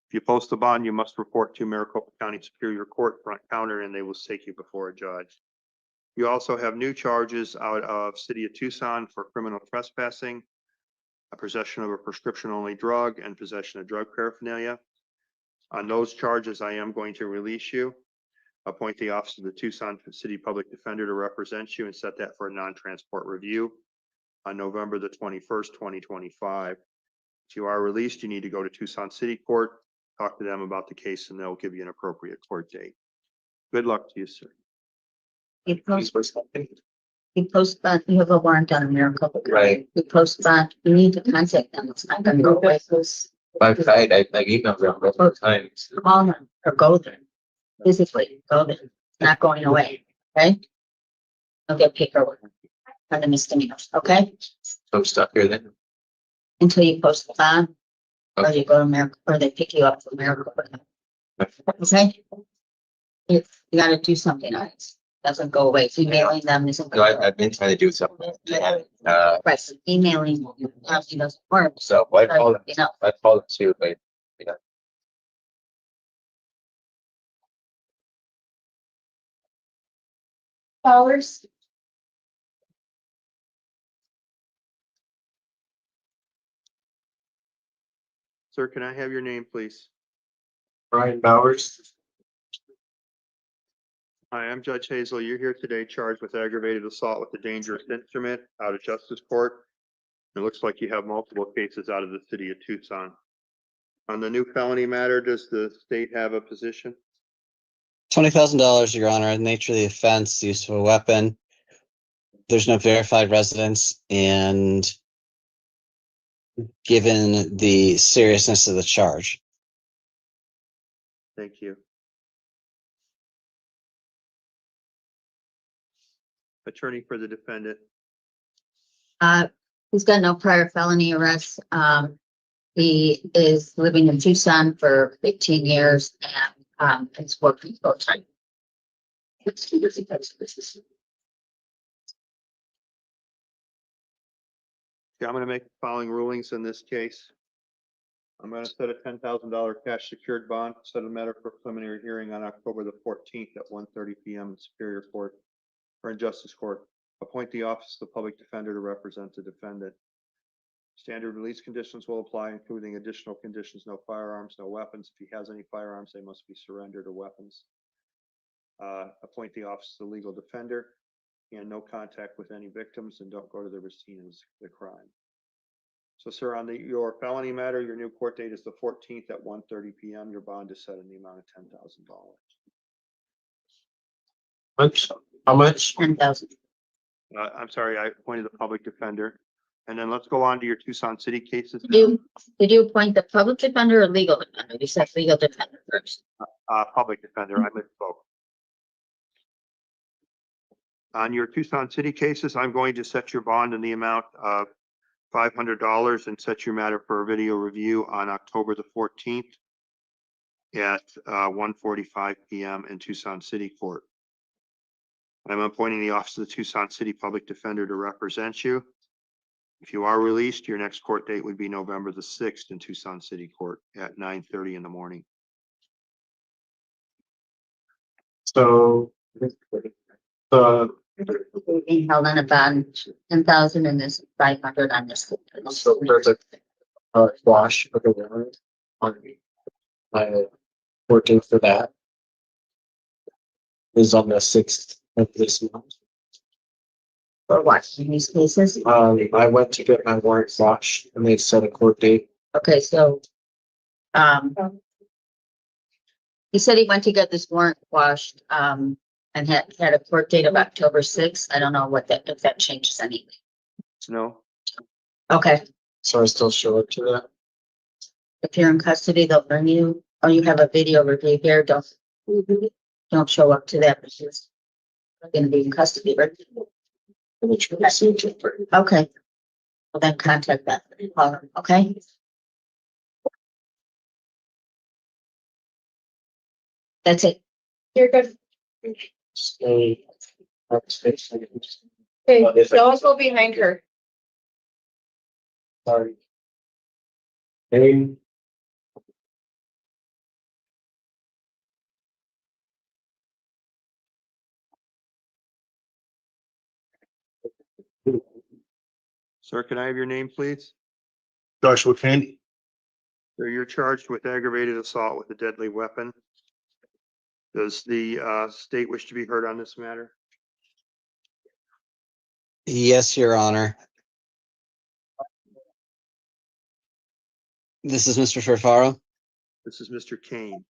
If you post the bond, you must report to Maricopa County Superior Court front counter, and they will take you before a judge. You also have new charges out of City of Tucson for criminal trespassing, a possession of a prescription-only drug, and possession of drug paraphernalia. On those charges, I am going to release you, appoint the Office of the Tucson City Public Defender to represent you, and set that for a non-transport review on November the 21st, 2025. If you are released, you need to go to Tucson City Court, talk to them about the case, and they'll give you an appropriate court date. Good luck to you, sir. You post bond, you have a warrant on Maricopa County. Right. You post bond, you need to contact them. It's not gonna go away. I've emailed them a couple of times. Call them or go there. Physically, go there. It's not going away, okay? You'll get paperwork on the misdemeanors, okay? So I'm stuck here then. Until you post the bond, or Okay. you go to America, or they pick you up from Maricopa. Okay? You gotta do something on it. Doesn't go away. Emailing them isn't. No, I've been trying to do something. Right, emailing obviously doesn't work. So I called them, You know, I called them too, but Powers. Sir, can I have your name, please? Brian Bowers. Hi, I'm Judge Hazel. You're here today charged with aggravated assault with a dangerous instrument out of justice court. It looks like you have multiple cases out of the city of Tucson. On the new felony matter, does the state have a position? $20,000, Your Honor. The nature of the offense, use of a weapon. There's no verified residence, and given the seriousness of the charge. Thank you. Attorney for the defendant. He's got no prior felony arrests. He is living in Tucson for 15 years and is working full time. Okay, I'm going to make the following rulings in this case. I'm going to set a $10,000 cash secured bond, set a matter for preliminary hearing on October the 14th at 1:30 p.m. in Superior Court or in Justice Court. Appoint the Office of the Public Defender to represent the defendant. Standard release conditions will apply, including additional conditions: no firearms, no weapons. If he has any firearms, they must be surrendered, or weapons. Appoint the Office of the Legal Defender, and no contact with any victims, and don't go to the scene of the crime. So, sir, on your felony matter, your new court date is the 14th at 1:30 p.m. Your bond is set in the amount of $10,000. How much? 10,000. I'm sorry, I appointed the public defender. And then let's go on to your Tucson City cases. Did you appoint the public defender or legal defender? You said legal defender first. Public defender, I misspoke. On your Tucson City cases, I'm going to set your bond in the amount of $500 and set your matter for a video review on October the 14th at 1:45 p.m. in Tucson City Court. I'm appointing the Office of the Tucson City Public Defender to represent you. If you are released, your next court date would be November the 6th in Tucson City Court at 9:30 in the morning. So, Being held on a bond, 10,000 and this 500 on this. so there's a quash of the warrant on my working for that is on the 6th of this month. For what, in these cases? I went to get my warrant quashed and they set a court date. Okay, so, he said he went to get this warrant quashed, and had a court date of October 6th. I don't know if that changes anything. No? Okay, So I still show up to that. if you're in custody, they'll bring you, or you have a video review here, don't show up to that because you're gonna be in custody, right? Okay. Well, then contact that, okay? That's it. You're good. Stay. Okay, don't go behind her. Sorry. Name. Sir, can I have your name, please? Joshua Candy. Sir, you're charged with aggravated assault with a deadly weapon. Does the state wish to be heard on this matter? Yes, Your Honor. This is Mr. Ferfaro. This is Mr. Kane.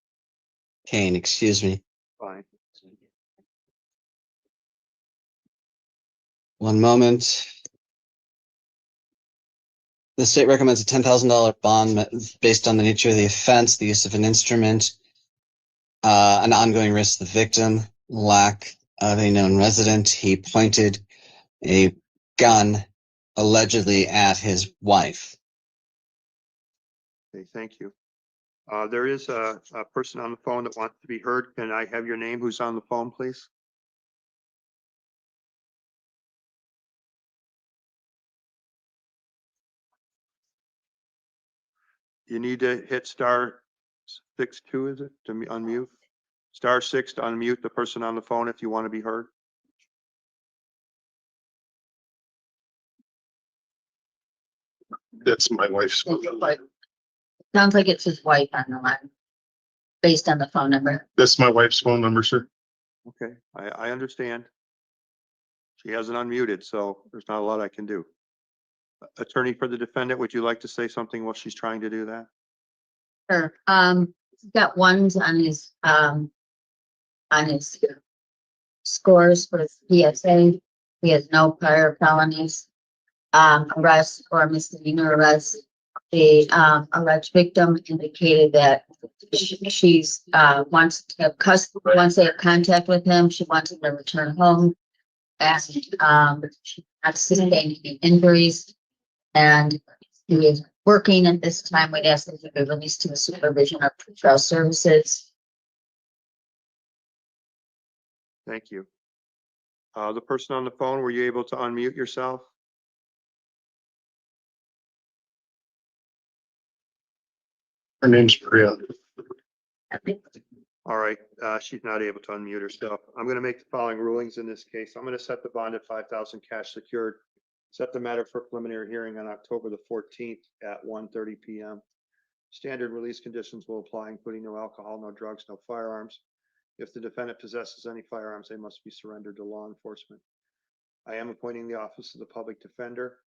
Kane, excuse me. Fine. One moment. The state recommends a $10,000 bond based on the nature of the offense, the use of an instrument, an ongoing risk to the victim, lack of a known resident. He pointed a gun allegedly at his wife. Okay, thank you. There is a person on the phone that wants to be heard. Can I have your name? Who's on the phone, please? You need to hit *62, is it, to unmute? *6 to unmute the person on the phone if you want to be heard. That's my wife's phone number. Sounds like it's his wife on the line, based on the phone number. That's my wife's phone number, sir. Okay, I understand. She hasn't unmuted, so there's not a lot I can do. Attorney for the defendant, would you like to say something while she's trying to do that? Sure. He's got ones on his scores for his PSA. He has no prior felonies, arrests or misdemeanor arrests. The alleged victim indicated that she's wants to have once they have contact with him, she wants him to return home. And she's not sustaining any injuries. And he is working at this time. We'd ask that he be released to the supervision of pretrial services. Thank you. The person on the phone, were you able to unmute yourself? Her name's Priya. All right, she's not able to unmute herself. I'm gonna make the following rulings in this case. I'm gonna set the bond at 5,000 cash secured. Set the matter for preliminary hearing on October the 14th at 1:30 p.m. Standard release conditions will apply, including no alcohol, no drugs, no firearms. If the defendant possesses any firearms, they must be surrendered to law enforcement. I am appointing the Office of the Public Defender.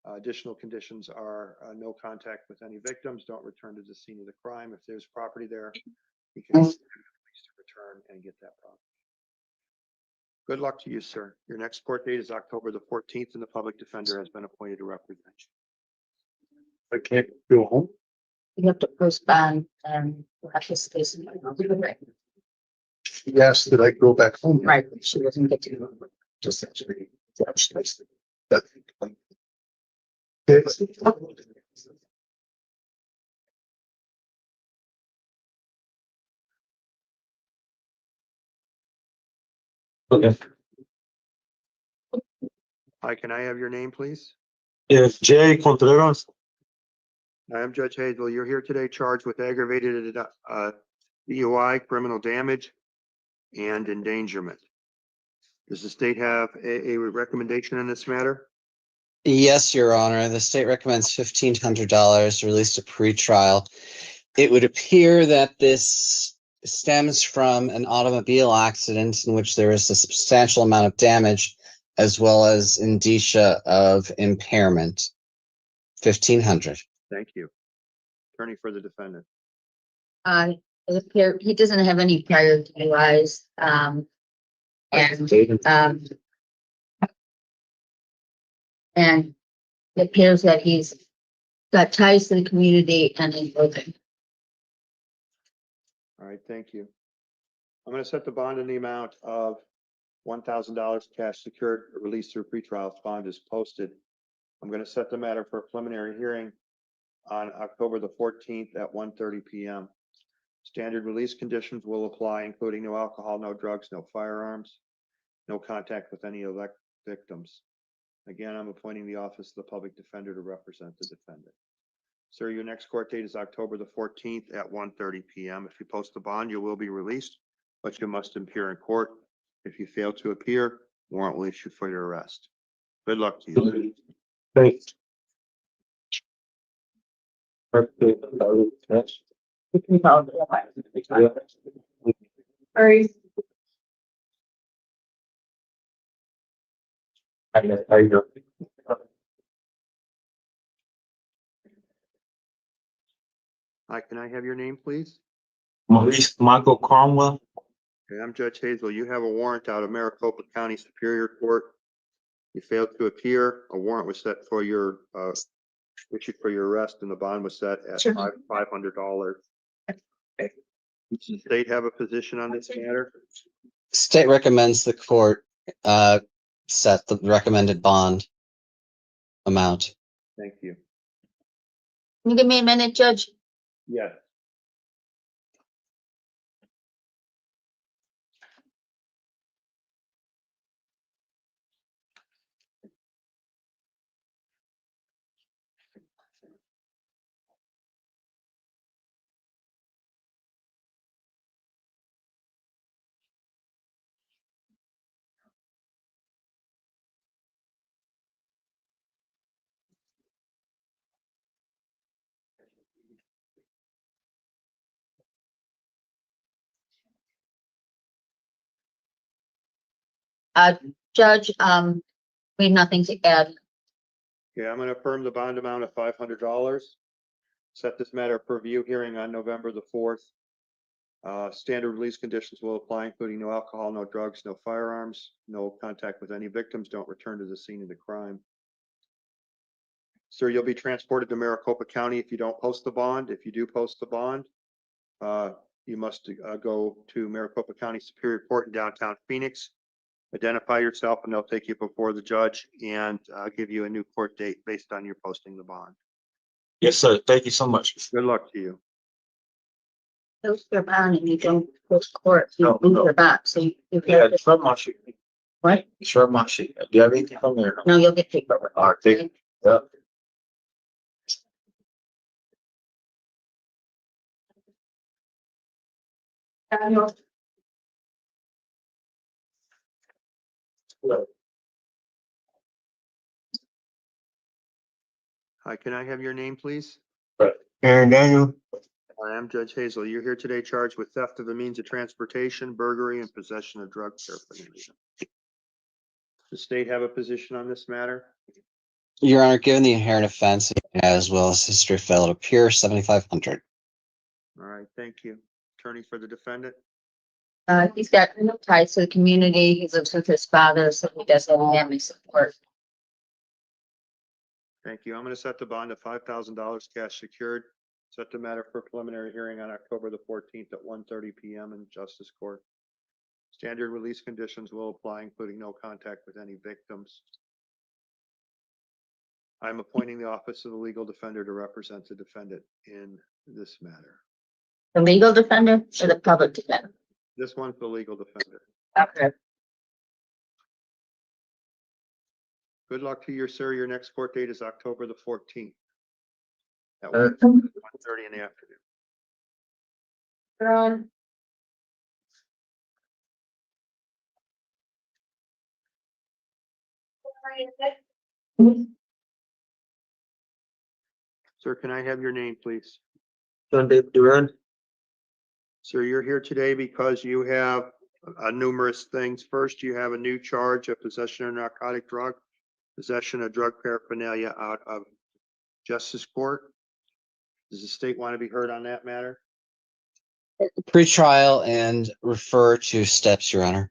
Additional conditions are no contact with any victims, don't return to the scene of the crime. If there's property there, you can ask the police to return and get that property. Good luck to you, sir. Your next court date is October the 14th, and the public defender has been appointed to represent you. I can't go home. You have to postpone and we'll have this case. She asked that I go back home. Right, she doesn't get to. Just actually. Okay. Hi, can I have your name, please? Yes, Jay Contreras. I am Judge Hazel. You're here today charged with aggravated DUI, criminal damage, and endangerment. Does the state have a recommendation in this matter? Yes, Your Honor. The state recommends $1,500 released to pretrial. It would appear that this stems from an automobile accident in which there is a substantial amount of damage as well as indicia of impairment. $1,500. Thank you. Attorney for the defendant. It appears he doesn't have any prior DUIs. And it appears that he's got ties to the community and is open. All right, thank you. I'm going to set the bond in the amount of $1,000 cash secured, released through pretrial. Bond is posted. I'm going to set the matter for a preliminary hearing on October the 14th at 1:30 p.m. Standard release conditions will apply, including no alcohol, no drugs, no firearms, no contact with any elect victims. Again, I'm appointing the Office of the Public Defender to represent the defendant. Sir, your next court date is October the 14th at 1:30 p.m. If you post the bond, you will be released, but you must appear in court. If you fail to appear, warrant will issue for your arrest. Good luck to you. Thanks. Sorry. Hi, can I have your name, please? Maurice Michael Cromwell. Okay, I'm Judge Hazel. You have a warrant out of Maricopa County Superior Court. You failed to appear. A warrant was set for your issued for your arrest, and the bond was set at Sure. $500. Does the state have a position on this matter? State recommends the court set the recommended bond amount. Thank you. Can you give me a minute, Judge? Yes. Judge, we have nothing to add. Okay, I'm gonna affirm the bond amount of $500. Set this matter for review hearing on November the 4th. Standard release conditions will apply, including no alcohol, no drugs, no firearms, no contact with any victims, don't return to the scene of the crime. Sir, you'll be transported to Maricopa County if you don't post the bond. If you do post the bond, you must go to Maricopa County Superior Court in downtown Phoenix, identify yourself, and they'll take you before the judge and give you a new court date based on your posting the bond. Yes, sir. Thank you so much. Good luck to you. Post your bond and you don't post court, you No, move no. your back, so you. Yeah, it's from my sheet. What? It's from my sheet. Do you have anything from there? No, you'll get paperwork. All right, thank you. Yeah. Hi, can I have your name, please? Aaron Daniel. I am Judge Hazel. You're here today charged with theft of a means of transportation, burglary, and possession of drug paraphernalia. Does the state have a position on this matter? Your Honor, given the inherent offense as well as history of failure to appear, 7,500. All right, thank you. Attorney for the defendant? He's got no ties to the community. He lives with his father, so he doesn't have family support. Thank you. I'm going to set the bond at $5,000 cash secured. Set the matter for preliminary hearing on October the 14th at 1:30 p.m. in Justice Court. Standard release conditions will apply, including no contact with any victims. I'm appointing the Office of the Legal Defender to represent the defendant in this matter. The legal defender or the public defender? This one's the legal defender. Okay. Good luck to you, sir. Your next court date is October the 14th at 1:30 in the afternoon. Sir, can I have your name, please? John David Duran. Sir, you're here today because you have numerous things. First, you have a new charge of possession of narcotic drug, possession of drug paraphernalia out of Justice Court. Does the state want to be heard on that matter? Pre-trial and refer to steps, Your Honor.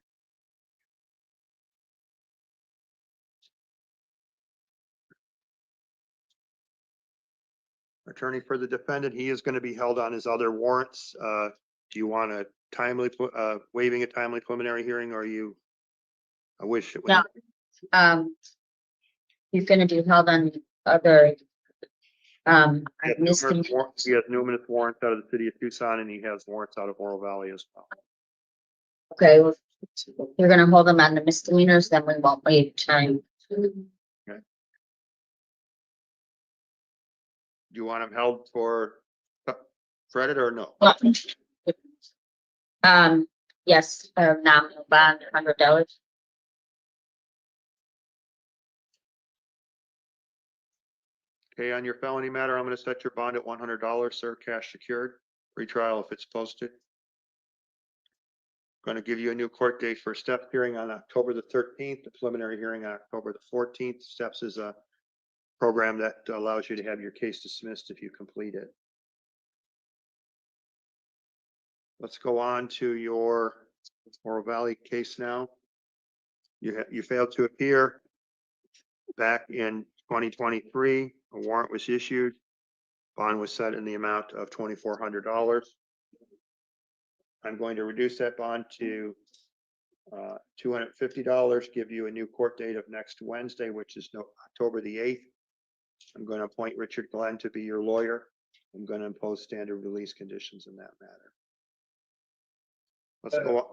Attorney for the defendant, he is going to be held on his other warrants. Do you want a timely, waiving a timely preliminary hearing, or you wish it was? No. He's gonna be held on other, He has misdemeanors. numerous warrants out of the city of Tucson, and he has warrants out of Oro Valley as well. Okay, well, you're gonna hold them on the misdemeanors, then we won't waive time. Do you want him held for credit or no? Yes, nominal bond, $100. Okay, on your felony matter, I'm going to set your bond at $100, sir, cash secured, retrial if it's posted. Going to give you a new court date for a step hearing on October the 13th, the preliminary hearing on October the 14th. Steps is a program that allows you to have your case dismissed if you complete it. Let's go on to your Oro Valley case now. You failed to appear back in 2023. A warrant was issued. Bond was set in the amount of $2,400. I'm going to reduce that bond to $250, give you a new court date of next Wednesday, which is October the 8th. I'm going to appoint Richard Glenn to be your lawyer. I'm going to impose standard release conditions in that matter.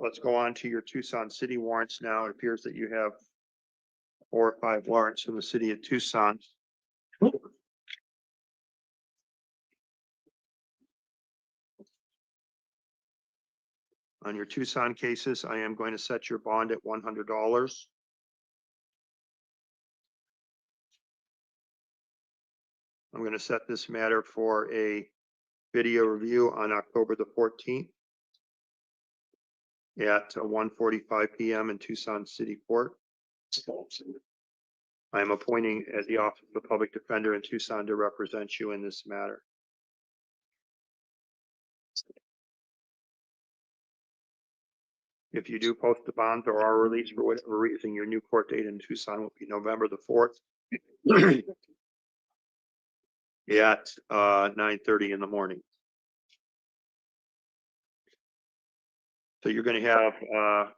Let's go on to your Tucson City warrants now. It appears that you have 4 or 5 warrants from the city of Tucson. On your Tucson cases, I am going to set your bond at $100. I'm going to set this matter for a video review on October the 14th. at 1:45 PM in Tucson City Court. I am appointing at the Office of the Public Defender in Tucson to represent you in this matter. If you do post the bonds or are released for whatever reason, your new court date in Tucson will be November the 4th. At 9:30 in the morning. So you're going to have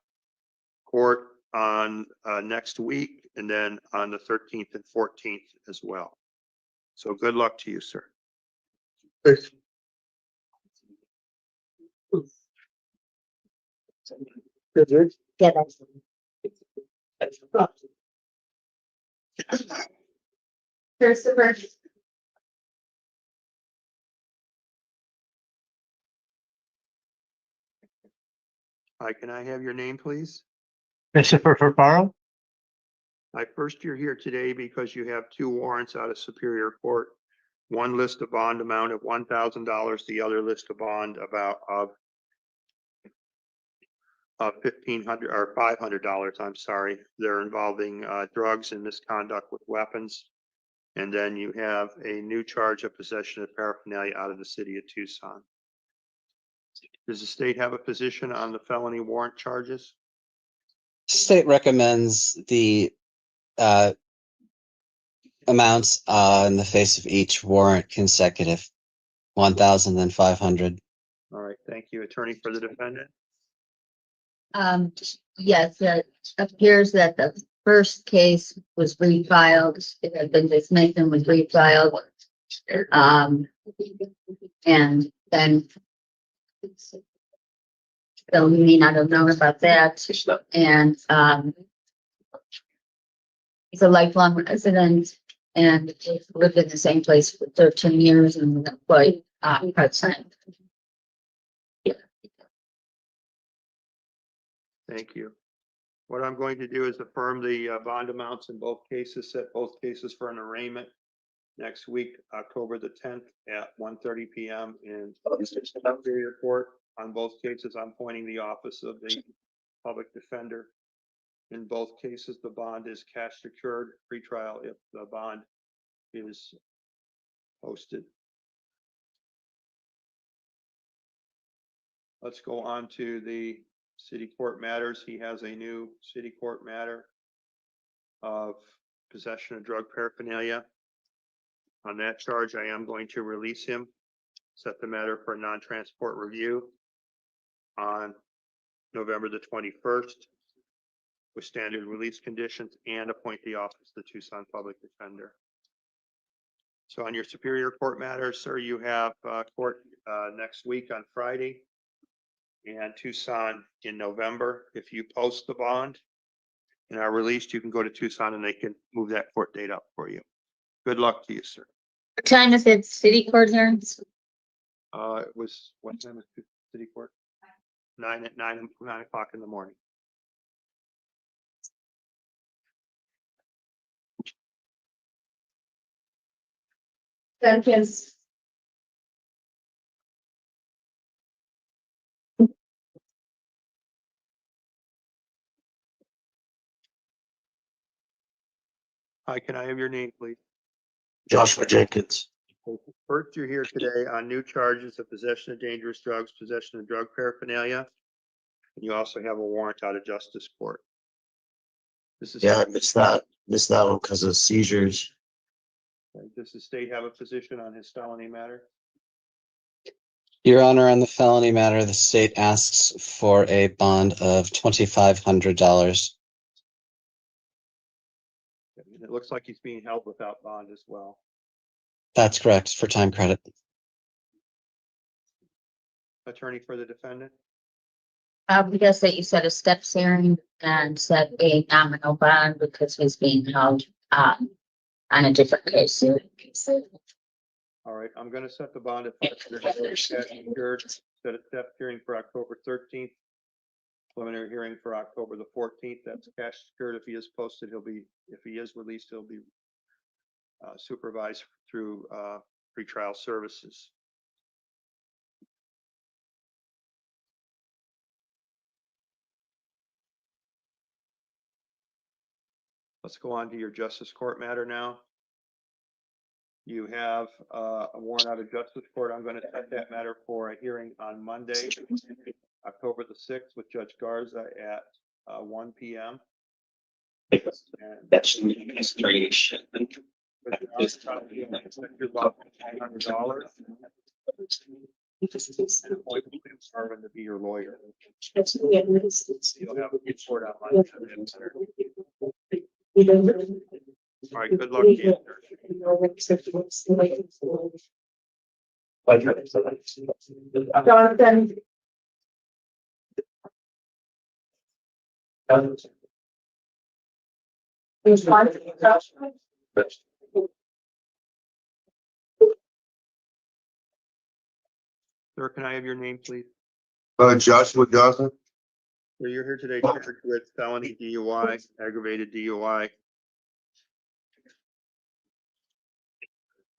court on next week and then on the 13th and 14th as well. So good luck to you, sir. Yeah, that's. Christopher. Hi, can I have your name, please? Christopher Farfaro? First, you're here today because you have two warrants out of Superior Court. One lists a bond amount of $1,000, the other lists a bond about of $1,500 or $500. I'm sorry. They're involving drugs and misconduct with weapons. And then you have a new charge of possession of paraphernalia out of the city of Tucson. Does the state have a position on the felony warrant charges? State recommends the amounts in the face of each warrant consecutive, 1,000 then 500. All right, thank you. Attorney for the defendant. Yes, it appears that the first case was refiled. It had been dismissed and was refiled. And then so we may not have known about that. And he's a lifelong resident and lived in the same place for 13 years and was employed part-time. Thank you. What I'm going to do is affirm the bond amounts in both cases, set both cases for an arraignment next week, October the 10th at 1:30 PM in Superior Court. On both cases, I'm appointing the Office of the Public Defender. In both cases, the bond is cash secured pretrial if the bond is posted. Let's go on to the city court matters. He has a new city court matter of possession of drug paraphernalia. On that charge, I am going to release him, set the matter for non-transport review on November the 21st with standard release conditions and appoint the Office of the Tucson Public Defender. So on your Superior Court matters, sir, you have court next week on Friday and Tucson in November. If you post the bond and are released, you can go to Tucson and they can move that court date up for you. Good luck to you, sir. What time is it? City court hearings? It was, what time is city court? 9 o'clock in the morning. Jenkins. Hi, can I have your name, please? Joshua Jenkins. First, you're here today on new charges of possession of dangerous drugs, possession of drug paraphernalia. And you also have a warrant out of justice court. This is. Yeah, I missed that one because of seizures. Does the state have a position on his felony matter? Your Honor, on the felony matter, the state asks for a bond of $2,500. It looks like he's being held without bond as well. That's correct, for time credit. Attorney for the defendant? We guess that you set a steps hearing and set a nominal bond because he's being held on a different case. All right, I'm gonna set the bond at $500 set a step hearing for October 13th. Preliminary hearing for October the 14th. That's cash secured. If he is posted, if he is released, he'll be supervised through pretrial services. Let's go on to your justice court matter now. You have a warrant out of justice court. I'm going to set that matter for a hearing on Monday, October the 6th, with Judge Garza at 1 p.m. That's an administration. $500. Marvin to be your lawyer. You'll have a report online. All right, good luck to you. Jonathan. Sir, can I have your name, please? Joshua Johnson. So you're here today charged with felony DUI, aggravated DUI.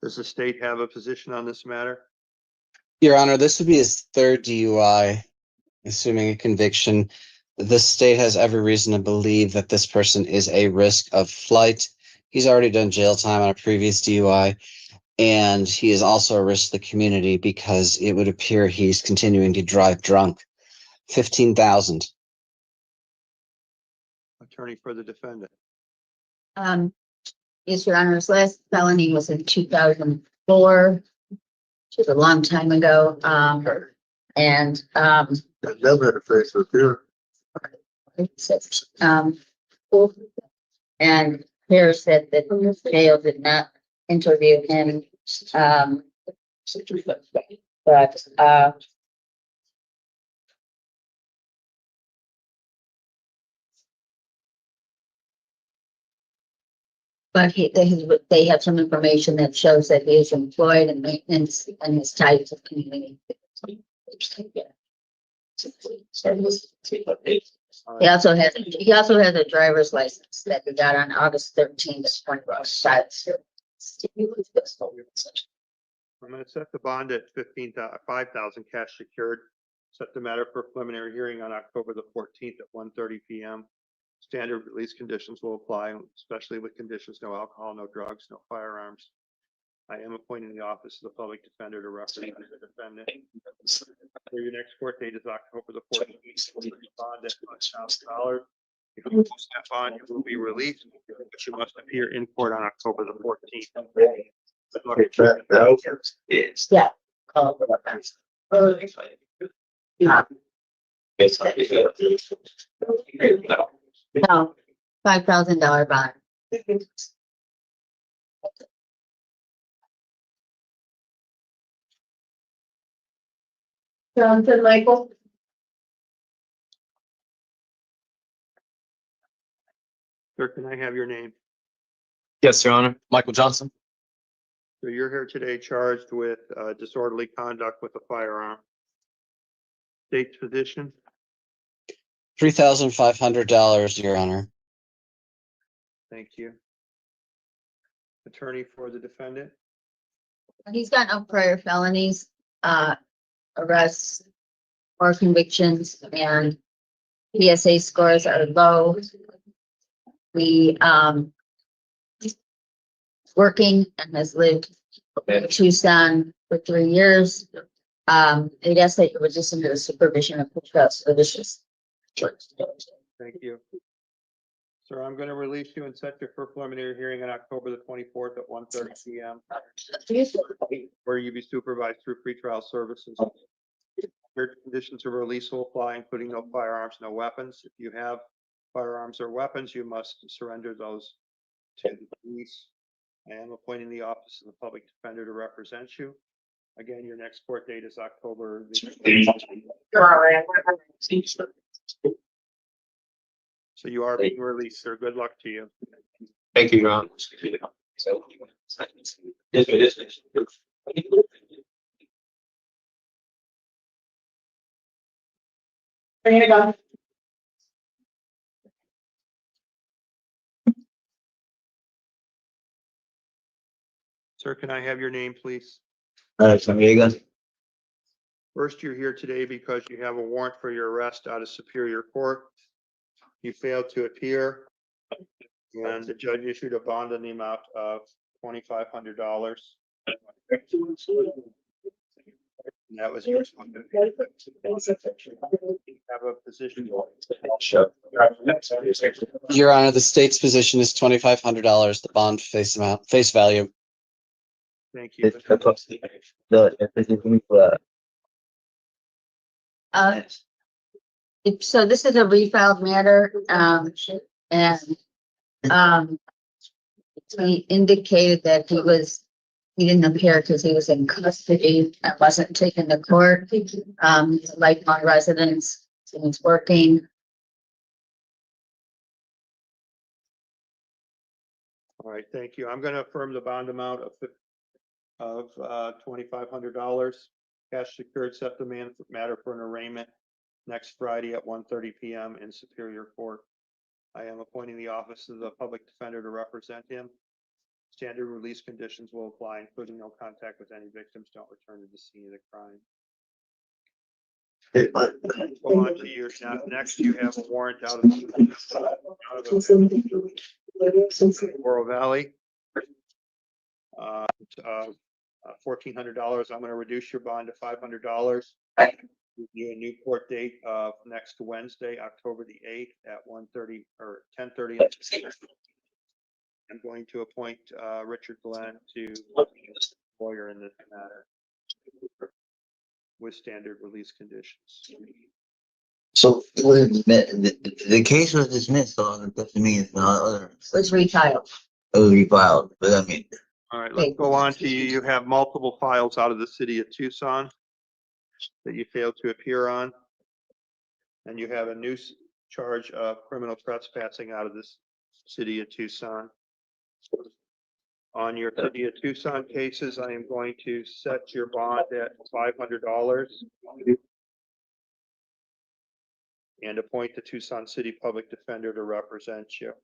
Does the state have a position on this matter? Your Honor, this would be his third DUI, assuming a conviction. The state has every reason to believe that this person is a risk of flight. He's already done jail time on a previous DUI, and he is also a risk to the community because it would appear he's continuing to drive drunk. 15,000. Attorney for the defendant. Yes, Your Honor, his last felony was in 2004, which was a long time ago. And Never had a face with here. and Harris said that the jail did not interview him. But they have some information that shows that he is employed in maintenance and his types of community. He also has a driver's license that he got on August 13th, 2025. I'm going to set the bond at 5,000 cash secured. Set the matter for preliminary hearing on October the 14th at 1:30 p.m. Standard release conditions will apply, especially with conditions: no alcohol, no drugs, no firearms. I am appointing the office of the public defender to represent the defendant. Your next court date is October the 14th. Bond at $5,000. If you lose that bond, you will be released, but you must appear in court on October the 14th. Yeah. No, $5,000 bond. Jonathan Michael. Sir, can I have your name? Yes, Your Honor. Michael Johnson. So you're here today charged with disorderly conduct with a firearm. State's position? $3,500, Your Honor. Thank you. Attorney for the defendant? He's got no prior felonies, arrests, or convictions, and PSA scores are low. We working and has lived in Tucson for 3 years. It asked that you resist under the supervision of pretrial services. Thank you. Sir, I'm going to release you and set you for preliminary hearing on October the 24th at 1:30 p.m. where you be supervised through pretrial services. Your conditions of release will apply, including no firearms, no weapons. If you have firearms or weapons, you must surrender those to the police. I am appointing the office of the public defender to represent you. Again, your next court date is October So you are being released, sir. Good luck to you. Thank you, Your Honor. Bring it on. Sir, can I have your name, please? First, you're here today because you have a warrant for your arrest out of Superior Court. You failed to appear. And the judge issued a bond in the amount of $2,500. And that was your have a position. Your Honor, the state's position is $2,500, the bond face value. Thank you. So this is a refiled matter, and, he indicated that he didn't appear because he was in custody and wasn't taken to court. He's a lifelong resident, so he's working. All right, thank you. I'm going to affirm the bond amount of $2,500. Cash secured, set the matter for an arraignment next Friday at 1:30 p.m. in Superior Court. I am appointing the office of the public defender to represent him. Standard release conditions will apply, including no contact with any victims, don't return to the scene of the crime. Go on to your, next you have a warrant out of Laurel Valley. $1,400. I'm going to reduce your bond to $500. Give you a new court date of next Wednesday, October the 8th at 1:30 or 10:30. I'm going to appoint Richard Glenn to lawyer in this matter with standard release conditions. So it was the case was dismissed, so it doesn't mean it's not other. It was refiled. It was refiled, but I mean. All right, let's go on to you. You have multiple files out of the city of Tucson that you failed to appear on. And you have a new charge of criminal trespassing out of this city of Tucson. On your city of Tucson cases, I am going to set your bond at $500 and appoint the Tucson City Public Defender to represent you.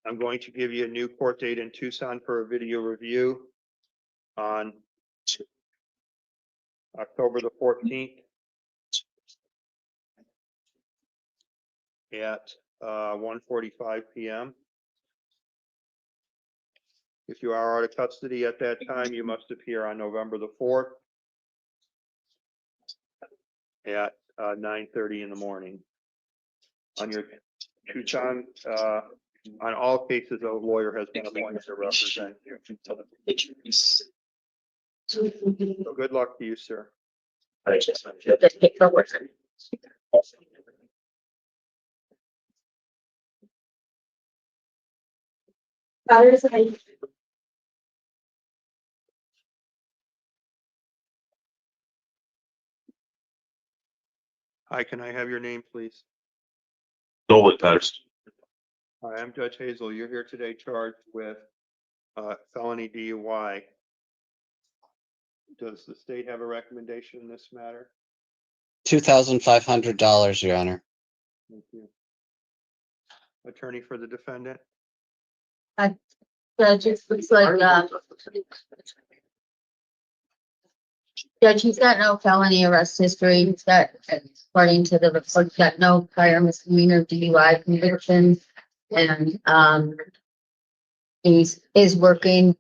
I'm going to give you a new court date in Tucson for a video review on October the 14th at 1:45 p.m. If you are out of custody at that time, you must appear on November the 4th at 9:30 in the morning. On your Tucson, on all cases, a lawyer has been appointed to represent you. So good luck to you, sir. Hi, can I have your name, please? Nolan Patterson. Hi, I'm Judge Hazel. You're here today charged with felony DUI. Does the state have a recommendation in this matter? $2,500, Your Honor. Thank you. Attorney for the defendant? Judge, it looks like, Judge, he's got no felony arrest history. He's got, according to the report, he's got no prior misdemeanor DUI convictions. And, he's working.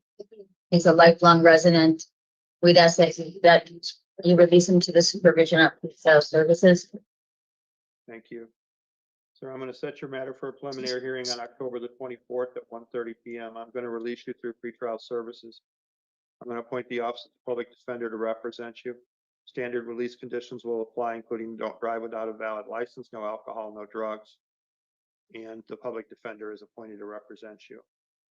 He's a lifelong resident. We'd ask that you release him to the supervision of police services. Thank you. Sir, I'm going to set your matter for a preliminary hearing on October the 24th at 1:30 p.m. I'm going to release you through pretrial services. I'm going to appoint the Office of the Public Defender to represent you. Standard release conditions will apply, including don't drive without a valid license, no alcohol, no drugs. And the public defender is appointed to represent you.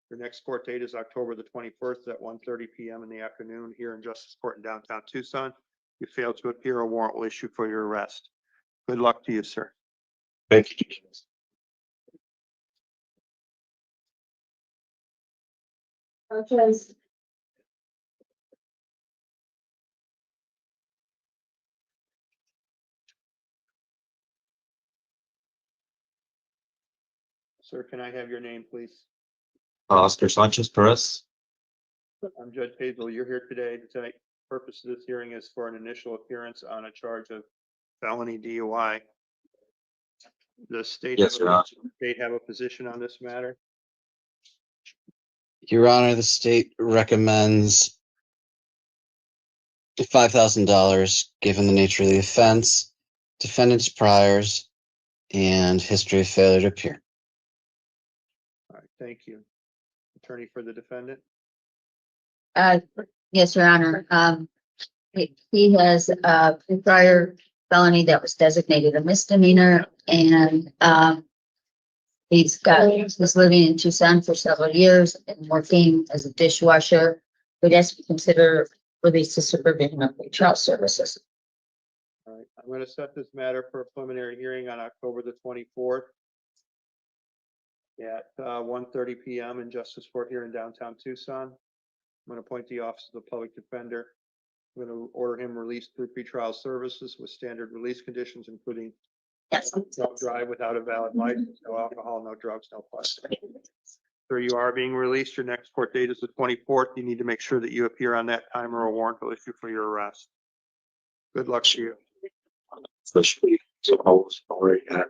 Your next court date is October the 21st at 1:30 p.m. in the afternoon here in Justice Court in downtown Tucson. If you fail to appear, a warrant will issue for your arrest. Good luck to you, sir. Thank you. Okay. Sir, can I have your name, please? Oscar Sanchez Perez. I'm Judge Hazel. You're here today. The purpose of this hearing is for an initial appearance on a charge of felony DUI. The state. Yes, Your Honor. State have a position on this matter? Your Honor, the state recommends $5,000, given the nature of the offense, defendant's priors, and history of failure to appear. All right, thank you. Attorney for the defendant? Yes, Your Honor. He has a prior felony that was designated a misdemeanor, and he's living in Tucson for several years and working as a dishwasher. We'd ask to consider release to supervision of child services. All right, I'm going to set this matter for a preliminary hearing on October the 24th at 1:30 p.m. in Justice Court here in downtown Tucson. I'm going to appoint the Office of the Public Defender. I'm going to order him released through pretrial services with standard release conditions, including no drive without a valid license, no alcohol, no drugs, no plastic. So you are being released. Your next court date is the 24th. You need to make sure that you appear on that time or a warrant will issue for your arrest. Good luck to you. Especially, so I was already at,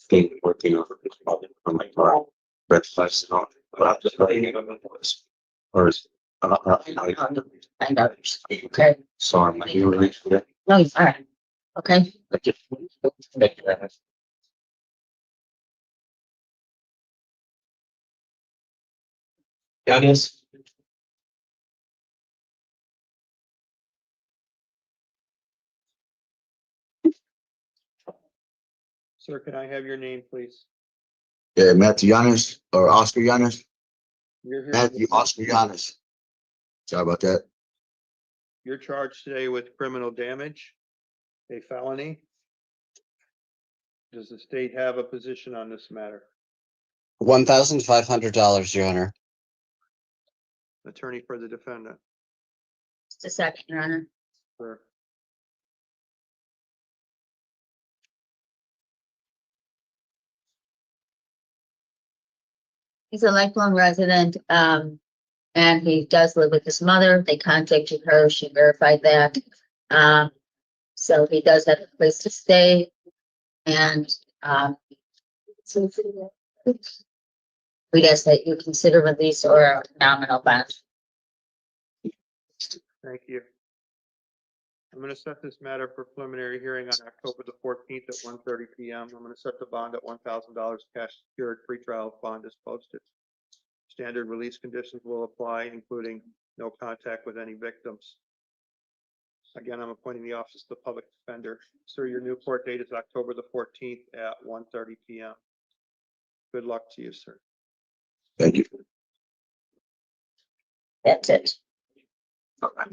thing working on my car, red flags and all, but I just like, or is, And others. Okay. so I'm like, you released for that? No, all right. Okay. Thank you very much. Yes. Sir, can I have your name, please? Yeah, Matthew Giannis or Oscar Giannis, You're here. Matthew Oscar Giannis. Sorry about that. You're charged today with criminal damage, a felony. Does the state have a position on this matter? $1,500, Your Honor. Attorney for the defendant. Just a second, Your Honor. Sir. He's a lifelong resident, and he does live with his mother. They contacted her. She verified that. So he does have a place to stay, and we'd ask that you consider release or a nominal bond. Thank you. I'm going to set this matter for preliminary hearing on October the 14th at 1:30 p.m. I'm going to set the bond at $1,000 cash secured. Pretrial bond is posted. Standard release conditions will apply, including no contact with any victims. Again, I'm appointing the Office of the Public Defender. Sir, your new court date is October the 14th at 1:30 p.m. Good luck to you, sir. Thank you. That's it. All right.